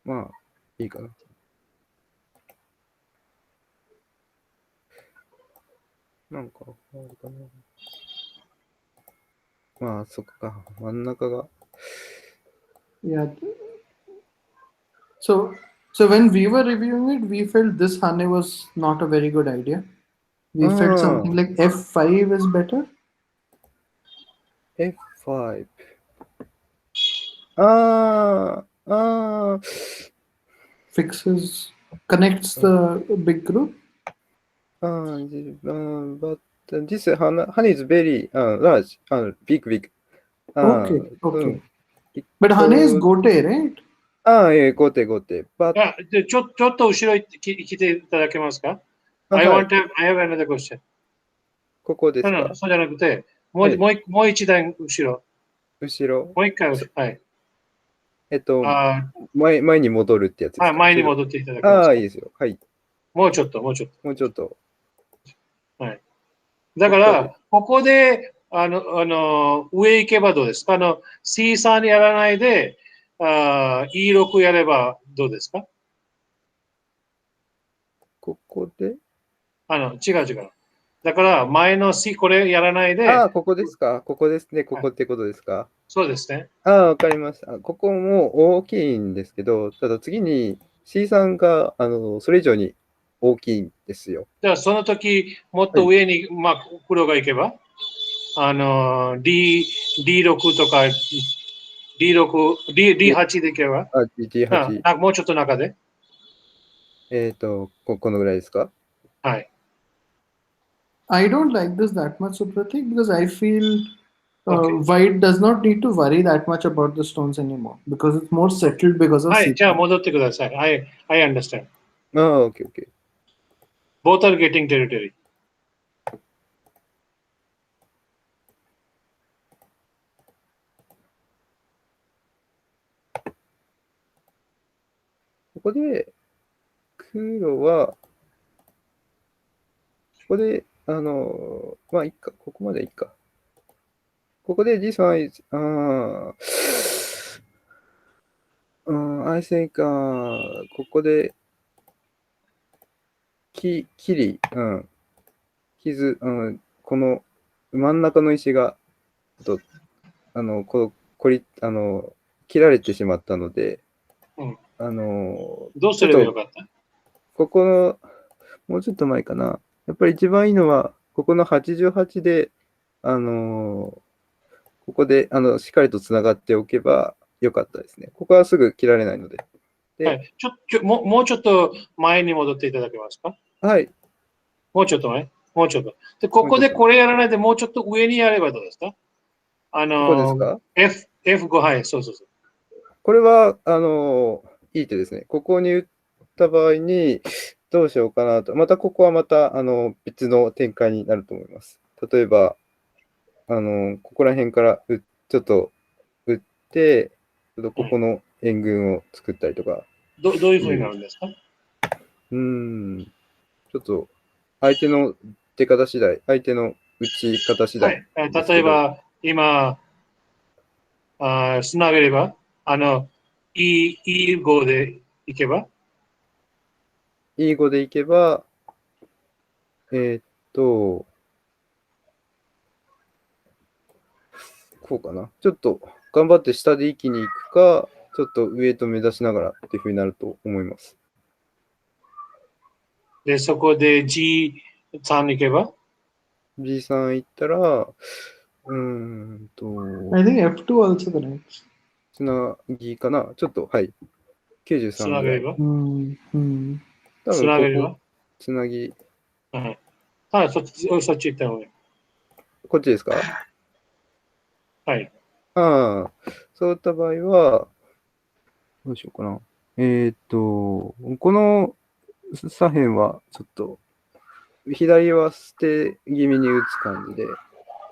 まあ、いいかな。なんか、あるかな。まあ、そっか。真ん中が。
Yeah. So when we were reviewing it, we felt this Hane was not a very good idea. We felt something like F5 is better.
F5。ああ、
Fixes, connects the big group.
but this Hane is very large, big.
Okay,
う
okay.
ん。
But Hane is Gote, right?
後手。but
でちょっと後ろに来ていただけますか？
は
I
い
have another question.
ここですか？
そうじゃなくて、も
はい、
う一段後ろ。
後ろ。
もう一回、はい。
前に戻るってやつですか？
前に戻っていただけますか？
いいですよ。はい。
もうちょっと。
もうちょっと。
はい。だから、ここで、上行けばどうですか？C3 やらないで、E6 やればどうですか？
ここで
違う。だから、前の C これやらないで。
ここですか？ここですね。ここってことですか？
そうですね。
わかりました。ここも大きいんですけど、ただ次に C さんが、それ以上に大きいんですよ。
じゃあ、その時、もっと上に、黒が行けば、D6 とか、D8 で行けば、
D8。
もうちょっと中で。
このぐらいですか？
はい。
I don't like this that much, Supratik, because I feel White does not need to worry that much about the stones anymore because it's more settled because of
はい、
C3.
じゃあ戻ってください。I understand.
OK。Both
are getting territory.
ここで、黒は、ここで、いいか。ここまでいいか。ここで this one is, I think, ここで、傷、この真ん中の石が、切られてしまったので、
どうすればよかった？
ここの、もうちょっと前かな。やっぱり一番いいのは、ここの88で、ここで、しっかりとつながっておけばよかったですね。ここはすぐ切られないので。
はい、もうちょっと前に戻っていただけますか？
はい。
もうちょっと前。で、ここでこれやらないで、もうちょっと上にやればどうですか？
ここですか？
F5、はい、そう。
これは、いい手ですね。ここに打った場合に、どうしようかなと。ここは別の展開になると思います。例えば、ここら辺からちょっと打って、ここの援軍を作ったりとか。
どういうふうになるんですか？
ちょっと、相手の出方次第、相手の打ち方次第。
はい、例えば、今、つなげれば、E5 でいけば
E5 でいけば、こうかな。ちょっと頑張って下で一気に行くか、ちょっと上と目指しながらっていうふうになると思います。
で、そこで G3 行けば
G3 行ったら、
I think F2 also connects.
つなぎかな。ちょっと、はい。93
つなげれば
多分ここ、つなぎ。
そっち行った方がいい。
こっちですか？
はい。
そういった場合は、どうしようかな。この左辺はちょっと、左は捨て気味に打つ感じで、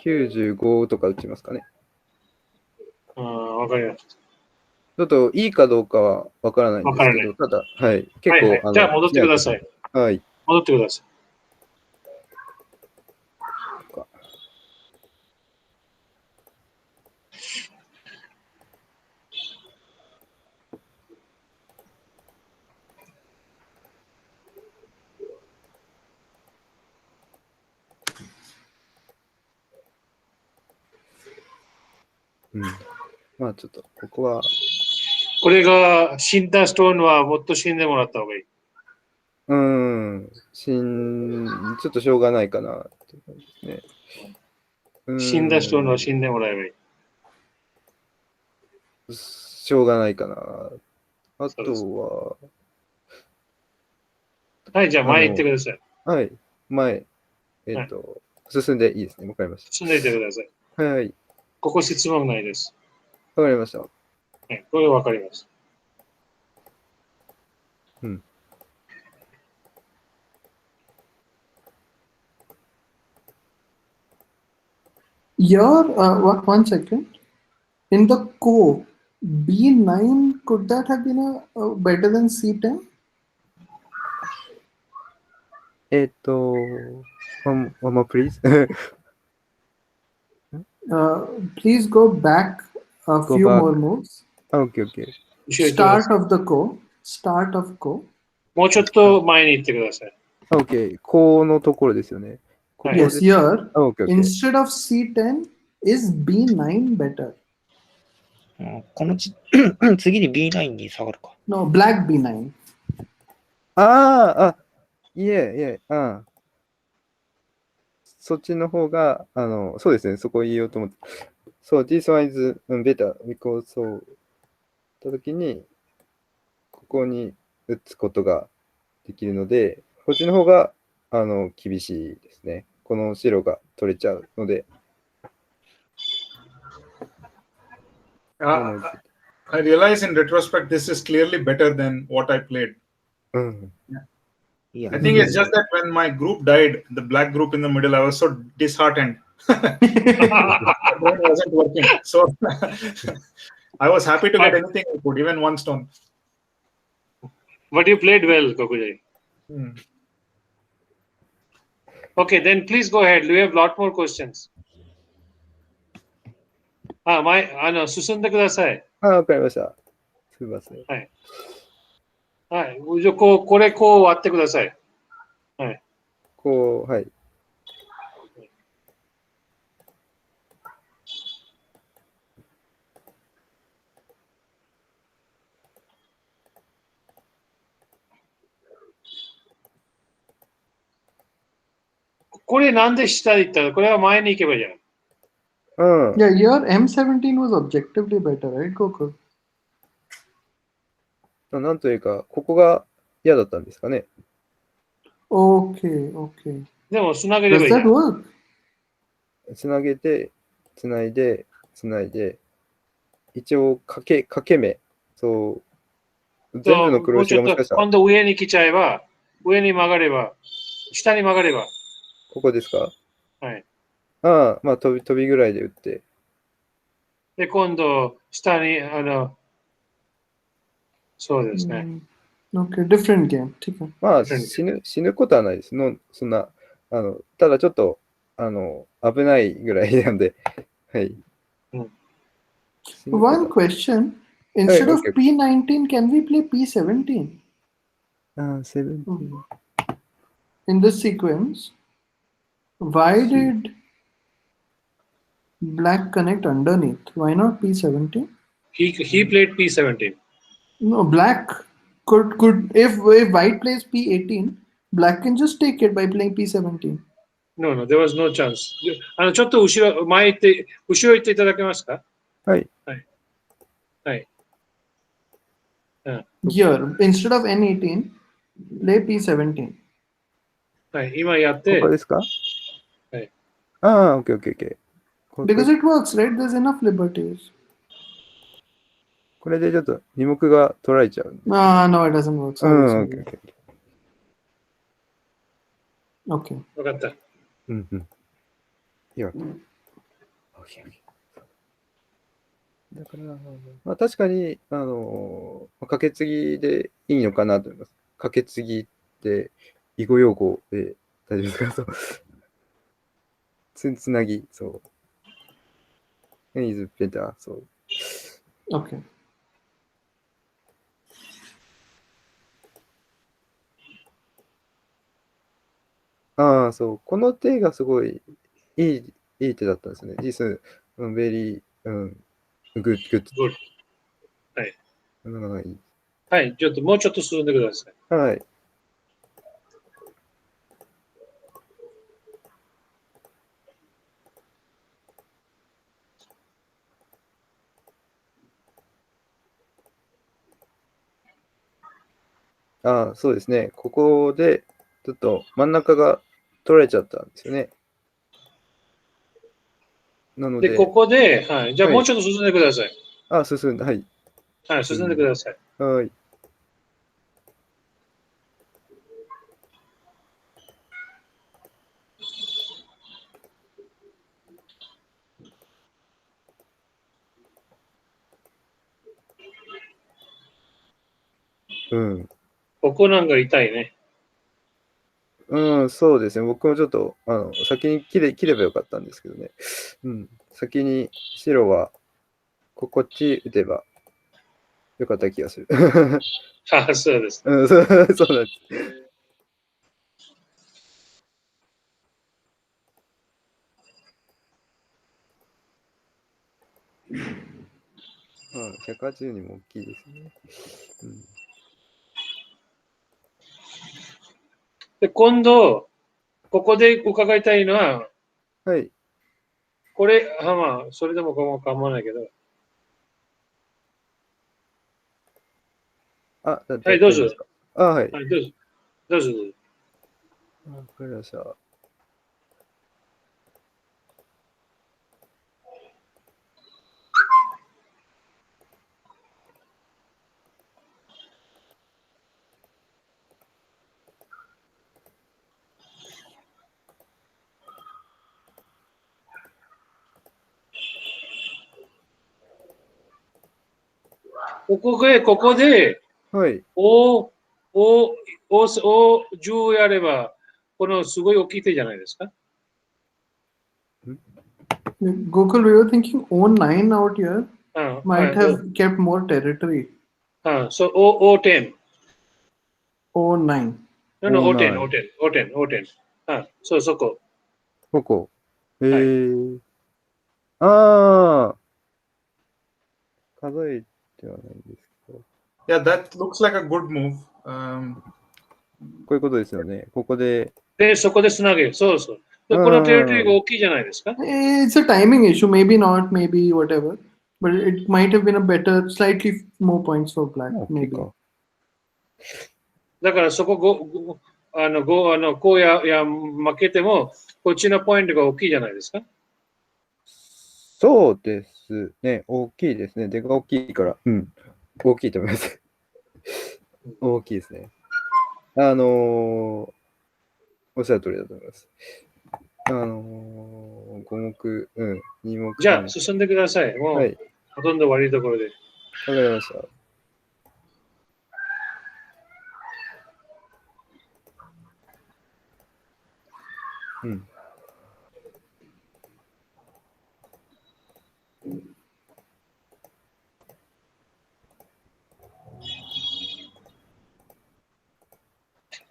95とか打ちますかね。
わかりました。
ちょっといいかどうかはわからないんですけど、ただ、はい。結構、
はい、じゃあ戻ってください。
はい。
戻ってください。
うん。まあちょっと、ここは、
これが死んだストーンはもっと死んでもらった方がいい。
ちょっとしょうがないかなっていう感じですね。
死んだストーンは死んでもらえばいい。
しょうがないかな。あ
そうです
と
はい、じゃあ前行ってください。
は、はい、前、進んでいいですね。わかりまし
進んでいってください。
た。はい、
ここ質問ないです。
わかりました。
はい、これわかります。
うん。
Your one second. In the co B9, could that have been better than C10?
One more please.
Please go back a
Go
few
back.
more moves.
Okay, okay.
Start of the co. Start of co.
もうちょっと前に行ってください。
Okay. このところですよね。ここ
Yes,
です。
here.
Okay, okay.
Instead of C10, is B9 better?
この次に B9 に下がるか。
No, black B9.
いえ、そっちの方が、そうですね、そこ言おうと思って。そう、this one is better because そう、たときに、ここに打つことができるので、こっちの方が、厳しいですね。この白が取れちゃうので。
I realize in retrospect this is clearly better than what I played.
うん。
I think it's just that when my group died, the black group in the middle, I was so disheartened. The brain wasn't working. So I was happy to get anything I could, even one stone.
But you played well, Kokujai. Okay, then please go ahead. We have a lot more questions. 進んでください。
わかりました。すみません。
はい。はい。じゃあこれ割ってください。はい。
はい。
これなんで下に行ったの？これは前に行けばいいじゃん。
Yeah, your M17 was objectively better, right, Goku?
なんというか、ここが嫌だったんですかね。
Okay, okay.
でも、つなげればいい
Does
じゃ
that
ん。
work?
つなげて、つないで、つないで、一応かけ目。そう。全部の黒石がもしかしたら。
今度上に来ちゃえば、上に曲がれば、下に曲がれば。
ここですか？
はい。
まあ飛びぐらいで打って。
で、今度、下に、そうですね。
Okay, different game.
まあ、死ぬことはないです。そんな、ただちょっと、危ないぐらいなんで、はい。
One question. Instead of P19, can we play P17?
17.
In this sequence, why did black connect underneath? Why not P17?
He played P17.
No, black could if white plays P18, black can just take it by playing P17.
No, there was no chance. ちょっと後ろ行っていただけますか？
はい。
はい。はい。
Here, instead of N18, play P17.
はい、今やって。
ここですか？
はい。
OK。
Because it works, right? There's enough liberties.
これでちょっと2目が取られちゃう。
No, it doesn't work. Sorry. Okay.
わかった。
よかった。だから、まあ確かに、かけ継ぎでいいのかなと思います。かけ継ぎって囲碁用語で大丈夫ですか？そう。つなぎ、そう。is better、そう。
Okay.
そう。この手がすごいいい手だったんですね。This very グッグッ
Good. はい。
なかなかいい。
はい。ちょっともうちょっと進んでください。
はい。ああ、そうですね。ここで、ちょっと真ん中が取られちゃったんですよね。なので、
で、ここで、はい。じゃあ
はい
もうちょっと進んでください。
あ、進んだ。はい。
はい。進んでください。
はい。うん。
ここなんか痛いね。
うん、そうですね。僕もちょっと、先に切ればよかったんですけどね。うん。先に白は、こっち打てばよかった気がする。
あ、そうです。
うん、そうなんです。180にも大きいですね。
で、今度、ここで伺いたいのは、
はい。
これ、まあ、それでも構わないけど。
あ、
はい、どうぞ。
あ、はい。
はい、どうぞ。どうぞ。
わかりました。
ここで、
はい。
O、10やれば、このすごい大きい手じゃないですか。
Gokul, we were thinking O9 out here might have kept more territory.
So O10.
O9.
No, O10. そう、そこ。
ここ。ああ。数えてはないんですけど。
Yeah, that looks like a good move.
こういうことですよね。ここで。
で、そこでつなげる。そうそう。で、このテリトリーが大きいじゃないですか。
It's a timing issue. Maybe not, maybe whatever. But it might have been a better, slightly more points for black. Maybe.
だからそここう負けても、こっちのポイントが大きいじゃないですか。
そうですね。大きいですね。でか大きいから。うん。大きいと思います。大きいですね。おっしゃる通りだと思います。5目、2目。
じゃあ、進んでください。もう、ほとんど悪いところで。
わかりました。うん。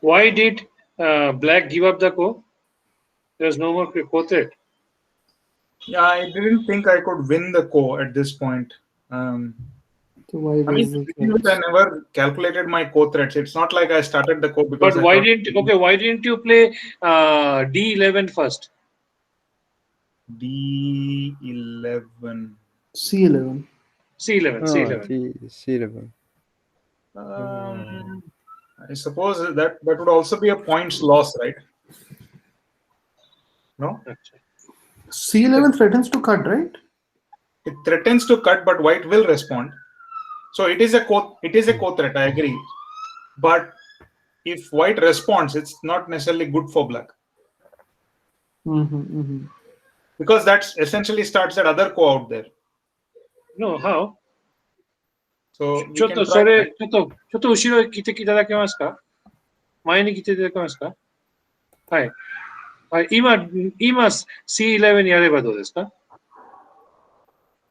Why did black give up the ko? There's no more ko threat.
Yeah, I didn't think I could win the ko at this point.
So why
I never calculated my ko threats. It's not like I started the ko because.
But why didn't you play D11 first?
D11.
C11.
C11.
I suppose that would also be a points loss, right? No?
C11 threatens to cut, right?
It threatens to cut, but white will respond. So it is a co threat, I agree. But if white responds, it's not necessarily good for black. Because that essentially starts that other ko out there.
No, how?
So
ちょっとそれ、ちょっと後ろへ来ていただけますか？前に来ていただけますか？はい。はい、今 C11 やればどうですか？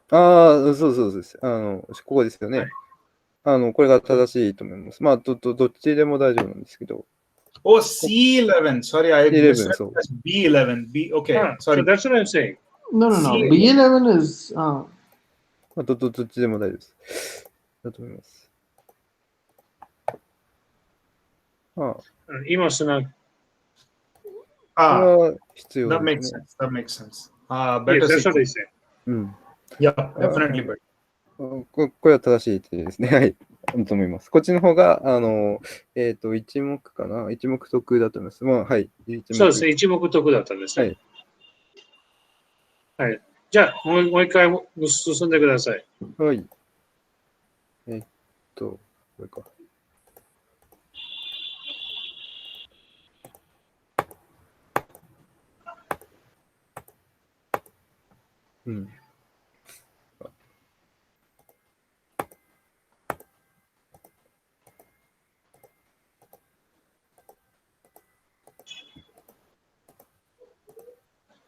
そうです。ここですよね。これが正しいと思います。まあ、どっちでも大丈夫なんですけど。
Oh, C11. Sorry, I misread B11. Okay, sorry.
So that's what I'm saying.
No. B11 is
まあ、どっちでも大丈夫です。だと思います。あ
今つなぐ。
これ
Ah,
は必要
that
で
makes
すね。
sense. That makes sense. Better
Yes, that's what I
sequence.
say.
うん。
Yeah, definitely better.
これは正しい手ですね。はい。だと思います。こっちの方が、一目かな。一目得だと思います。まあ、はい。一目
そうですね。一目得だったんですね。はい。じゃあ、もう一回進んでください。
はい。これか。うん。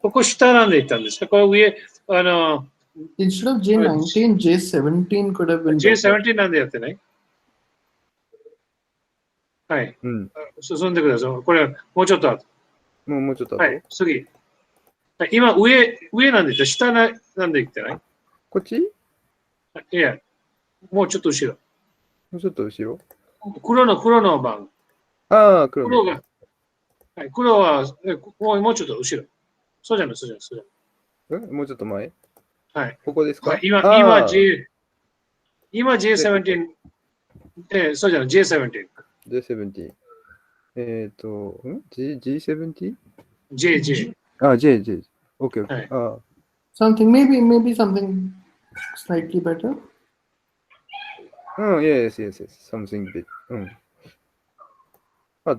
ここ下なんで言ったんですか？これ上、
Instead of J19, J17 could have been better.
J17 なんでやってない？はい。
うん。
進んでください。これ、もうちょっと後。
もうちょっと後。
はい、次。はい今、上なんで言った下なんで言ってない？
こっち？
いや、もうちょっと後ろ。
もうちょっと後ろ？
黒の番。
ああ、黒
が。はい、黒はもうちょっと後ろ。そうじゃない。
もうちょっと前？
はい。
ここですか？
はい、今 J17。そうじゃない、J17。
J17。G17？
J。
あ、J。OK。
はい。
Something, maybe something slightly better.
Yes. Something bit. うん。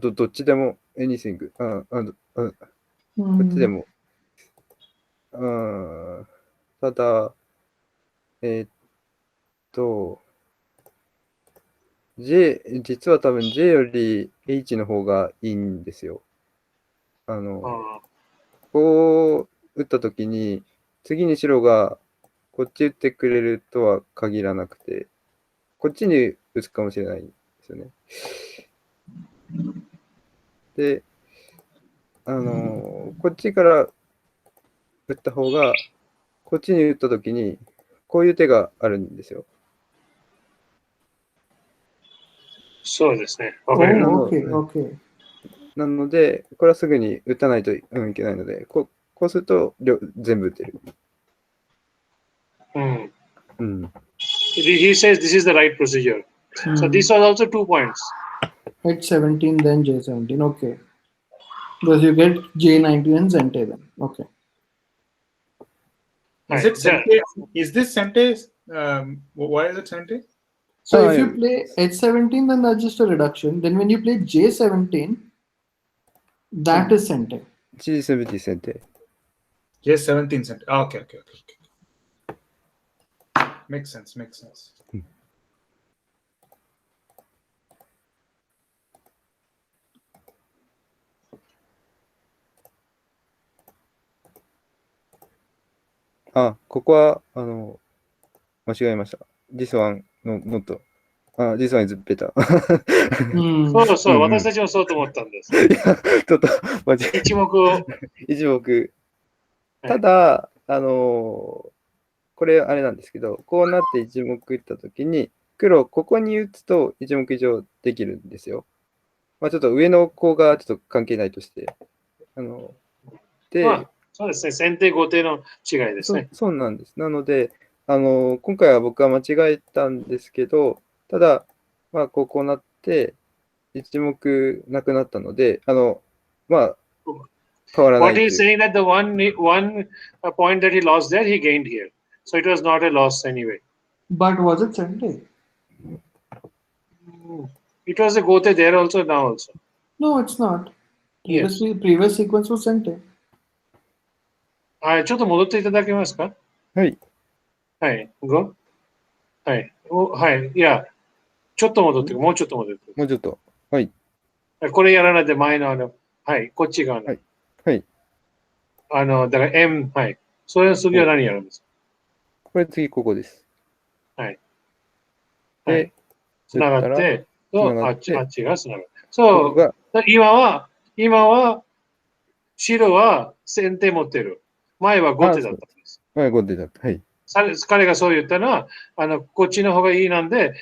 どっちでも、anything。こっちでも。ただ、実は多分 J より H の方がいいんですよ。こう打ったときに、次に白がこっち打ってくれるとは限らなくて、こっちに打つかもしれないんですよね。で、こっちから打った方が、こっちに打ったときに、こういう手があるんですよ。
そうですね。
Okay.
なので、これはすぐに打たないといけないので、こうすると全部打てる。
He says this is the right procedure. So this was also 2 points.
H17, then J17. Okay. Because you get J19 and Zente then. Okay.
Is it Sente? Is this Sente? Why is it Sente?
So if you play H17, then that's just a reduction. Then when you play J17, that is Sente.
G17 Sente.
J17 Sente. Okay. Makes sense.
Ah, ここは、間違えました。This one, not. This one is better.
そう、私たちもそうと思ったんです。
いや、ちょっと間違え
一目。
ただ、これあれなんですけど、こうなって一目打ったときに、黒、ここに打つと一目以上できるんですよ。まあ、ちょっと上の子がちょっと関係ないとして。
そうですね、先手後手の違いですね。
そうなんです。なので、今回は僕は間違えたんですけど、ただ、まあ、こうなって、一目なくなったので、まあ、変わらない。
What he's saying that the one point that he lost there, he gained here. So it was not a loss anyway.
But was it Sente?
It was a gote there also, now also.
No, it's not.
Yes.
Previous sequence was Sente.
はい、ちょっと戻っていただけますか？
はい。
はい、5？はい。いや、ちょっと戻って、もうちょっと戻って。
もうちょっと。はい。
これやらないで前のはい、こっち側の。
はい。
だから M、はい。それの次は何やるんですか？
これ次ここです。
はい。
で、
つながって、あっちがつながる。そう、今は、白は先手持ってる。前は後手だったんです。
前後手だった。はい。
彼がそう言ったのは、こっちの方がいいなんで、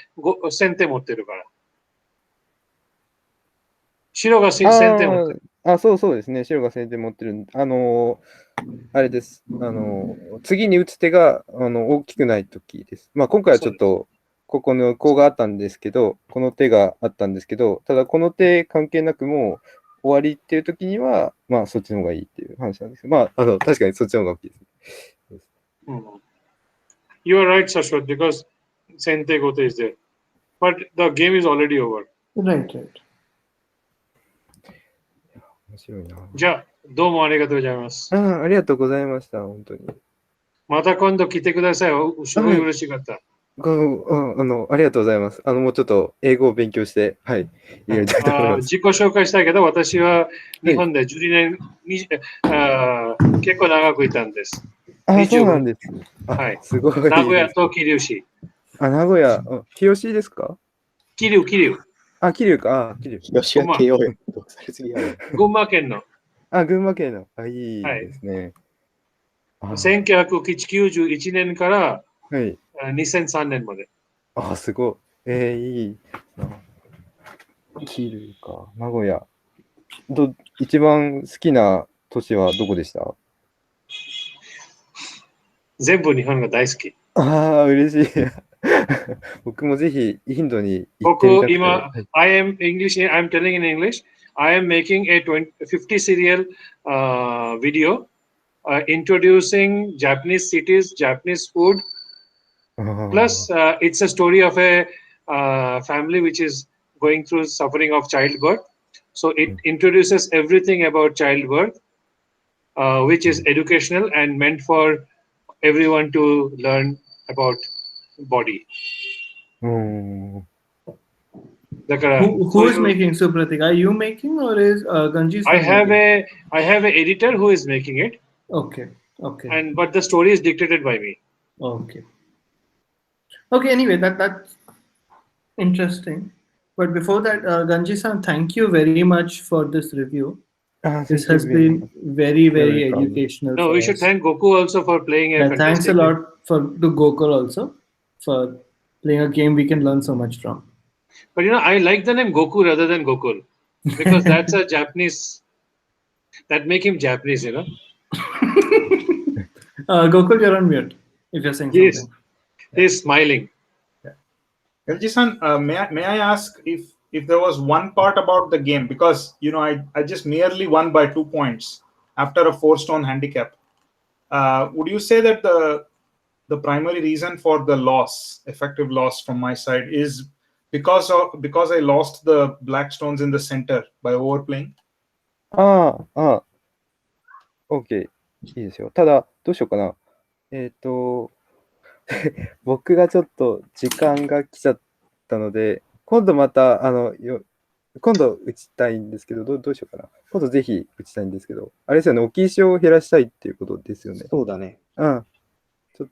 先手持ってるから。白が先手持ってる。
そうですね。白が先手持ってる。あれです。次に打つ手が大きくないときです。まあ、今回はちょっと、ここのコウがあったんですけど、この手があったんですけど、ただこの手関係なくもう終わりっていうときには、まあ、そっちの方がいいっていう話なんですけど、まあ、確かにそっちの方が大きいです。
You are right, Shashwat, because Sente Gote is there. But the game is already over.
Right, right.
面白いな。
じゃあ、どうもありがとうございます。
ありがとうございました。本当に。
また今度来てください。すごい嬉しかった。
ありがとうございます。もうちょっと英語を勉強して、はい、やりたいと思います。
自己紹介したいけど、私は日本で12年、結構長くいたんです。
そうなんです。
はい。
すごい。
名古屋と桐生市。
名古屋、日吉ですか？
桐生。
桐生か。桐生。
吉谷慶応よ。
群馬県の。
群馬県の。いいですね。
1991年から
はい
2003年まで。
すごい。いい。桐生か。名古屋。一番好きな都市はどこでした？
全部日本が大好き。
嬉しい。僕もぜひインドに行ってみたくて。
今、I'm telling in English, I am making a 50 serial video introducing Japanese cities, Japanese food. Plus, it's a story of a family which is going through suffering of childbirth. So it introduces everything about childbirth, which is educational and meant for everyone to learn about body.
Who is making Supratik? Are you making or is Ganji?
I have an editor who is making it.
Okay.
But the story is dictated by me.
Okay. Anyway, that's interesting. But before that, Ganji-san, thank you very much for this review. This has been very, very educational.
No, we should thank Goku also for playing a
thanks a lot to Gokul also for playing a game we can learn so much from.
But I like the name Goku rather than Gokul because that's a Japanese. That make him Japanese,
Gokul, you're on mute. If you're saying something.
He's smiling.
Ganji-san, may I ask if there was one part about the game, because I just merely won by 2 points after a 4-stone handicap. Would you say that the primary reason for the effective loss from my side, is because I lost the black stones in the center by overplaying?
OK。いいですよ。ただ、どうしようかな。僕がちょっと時間が来ちゃったので、今度また、今度打ちたいんですけど、どうしようかな。今度ぜひ打ちたいんですけど、あれですよね、置き石を減らしたいっていうことですよね。
そうだね。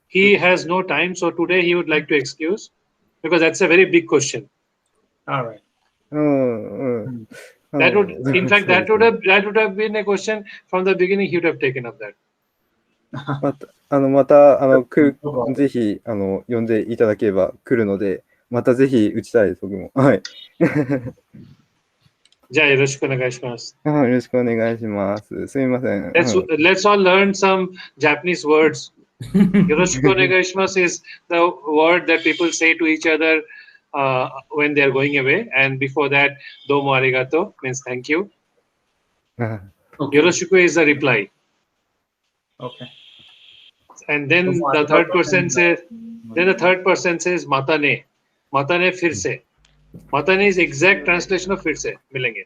He has no time, so today he would like to excuse because that's a very big question.
All right.
That would have been a question from the beginning. He would have taken up that.
またぜひ呼んでいただければ来るので、またぜひ打ちたいです、僕も。はい。
じゃあよろしくお願いします。
よろしくお願いします。すみません。
Let's all learn some Japanese words. よろしくお願いします is the word that people say to each other when they are going away. And before that, どうもありがとう means thank you. よろしく is a reply.
Okay.
And then the third person says matane. Matane फिर से. Matane is exact translation of फिर से मिलेंगे.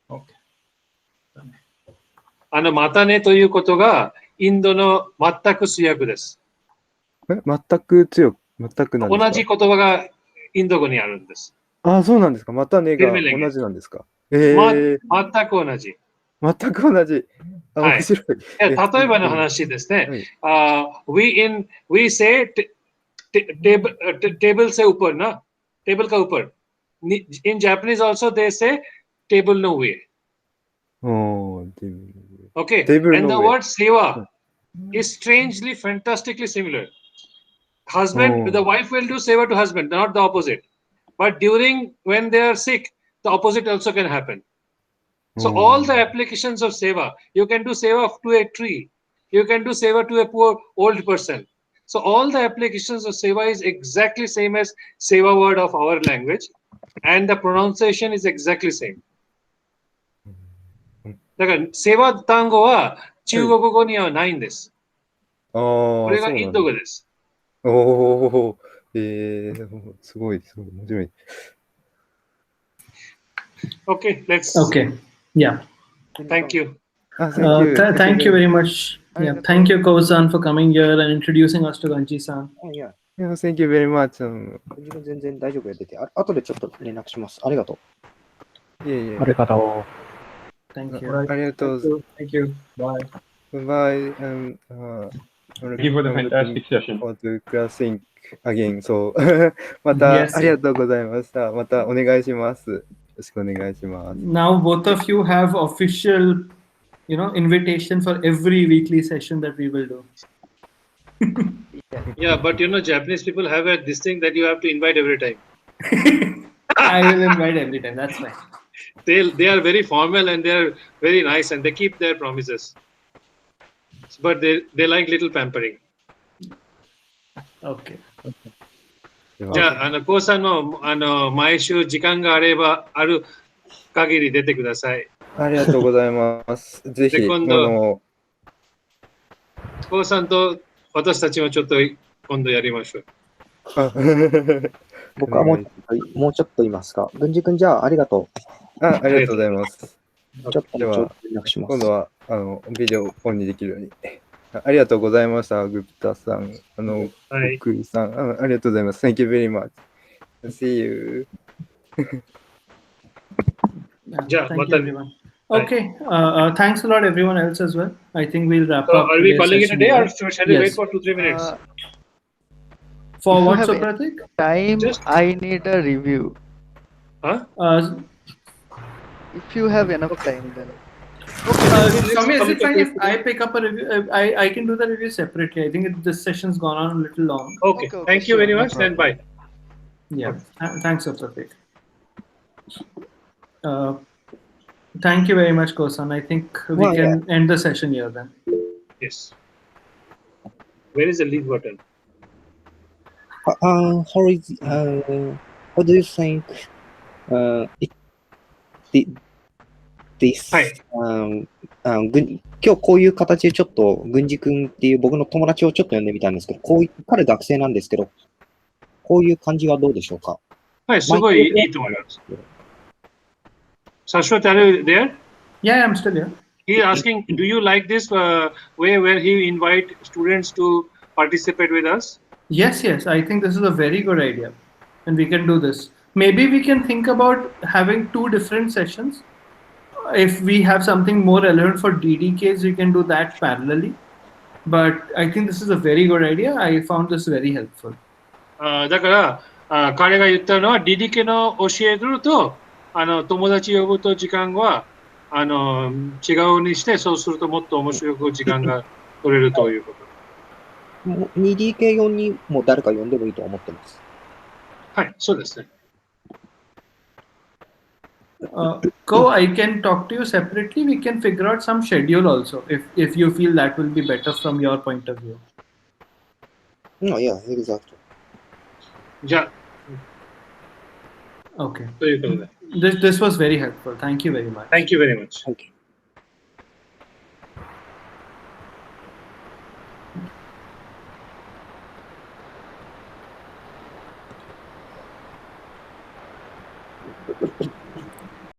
Okay.
matane ということがインドの全く通訳です。
全くなんですか？
同じ言葉がインド語にあるんです。
そうなんですか。またねが同じなんですか。
全く同じ。
全く同じ。面白い。
例えばの話ですね。we say table से ऊपर ना, table का ऊपर. In Japanese also they say table no way. Okay. And the word seva is strangely, fantastically similar. husband,
Oh.
the wife will do seva to husband, not the opposite. But during when they are sick, the opposite also can happen. So all the applications of seva, you can do seva to a tree, you can do seva to a poor old person. So all the applications of seva is exactly same as seva word of our language, and the pronunciation is exactly same. だから、セワ単語は中国語にはないんです。
あ
これがイン
あ、そうなんだ。
ド語です。
おお、すごい、すごい、面白い。
Okay, let's.
Okay. Yeah.
Thank you.
Thank you.
Thank you very much. Yeah. Thank you, Ko-san, for coming here and introducing us to Ganji-san.
Yeah.
Yeah, thank you very much.
自分全然大丈夫や出て。後でちょっと連絡します。ありがとう。
いえいえ。
ありがと
Thank you.
ありがとう。
Thank you. Bye.
Bye.
Thank you for the fantastic session.
For the classic again. So また
Yes.
ありがとうございました。またお願いします。よろしくお願いします。
Now both of you have official, invitation for every weekly session that we will do.
Yeah, but Japanese people have this thing that you have to invite every time.
I will invite every time. That's fine.
They are very formal and they are very nice and they keep their promises. But they like little pampering.
Okay.
じゃあ、コウさんも毎週時間があればある限り出てください。
ありがとうございます。ぜひ、
今度コウさんと私たちもちょっと今度やりましょう。
僕はもうちょっといますか。軍司君じゃあありがと
う。ありがとうございます。
ちょっと
では
連絡します。
今度はビデオオンにできるように。ありがとうございました、グプタさん。クリさん、ありがとうございます。Thank you very much. See you.
Thank you, everyone. Okay. Thanks a lot, everyone else as well. I think we'll wrap
So
up.
are we
today's
calling it a
session
day
here.
or should we wait
Yes.
for 2-3 minutes?
For
If
what,
you have
Supratik?
Time, I need a review.
Huh?
If you have enough time, then.
Swami, is it fine if I pick up a review? I can do the review separately. I think this session's gone on a little long.
Okay. Thank you very much. Then bye.
Yeah. Thanks, Supratik. Thank you very much, Kosan. I think we can end the session here then.
Yes. Where is the leave button?
How do you think this 今日こういう形でちょっと軍司君っていう僕の友達をちょっと呼んでみたんですけど、彼学生なんですけど、こういう感じはどうでしょうか。
はい、すごいいいと思います。Shashwat, are you there?
Yeah, I'm still here.
He is asking, do you like this way where he invite students to participate with us?
Yes. I think this is a very good idea. And we can do this. Maybe we can think about having 2 different sessions. If we have something more relevant for DDKs, we can do that parallelly. But I think this is a very good idea. I found this very helpful.
だから彼が言ったのは DDK の教えると友達呼ぶと時間は違うにしてそうするともっと面白く時間が取れるということ。
2DK 用にも誰か呼んでもいいと思ってます。
はい、そうですね。
Ko, I can talk to you separately. We can figure out some schedule also if you feel that will be better from your point of view.
No, yeah, exactly.
じゃあ、
Okay.
ということで。
This was very helpful. Thank you very much.
Thank you very much.
Thank you.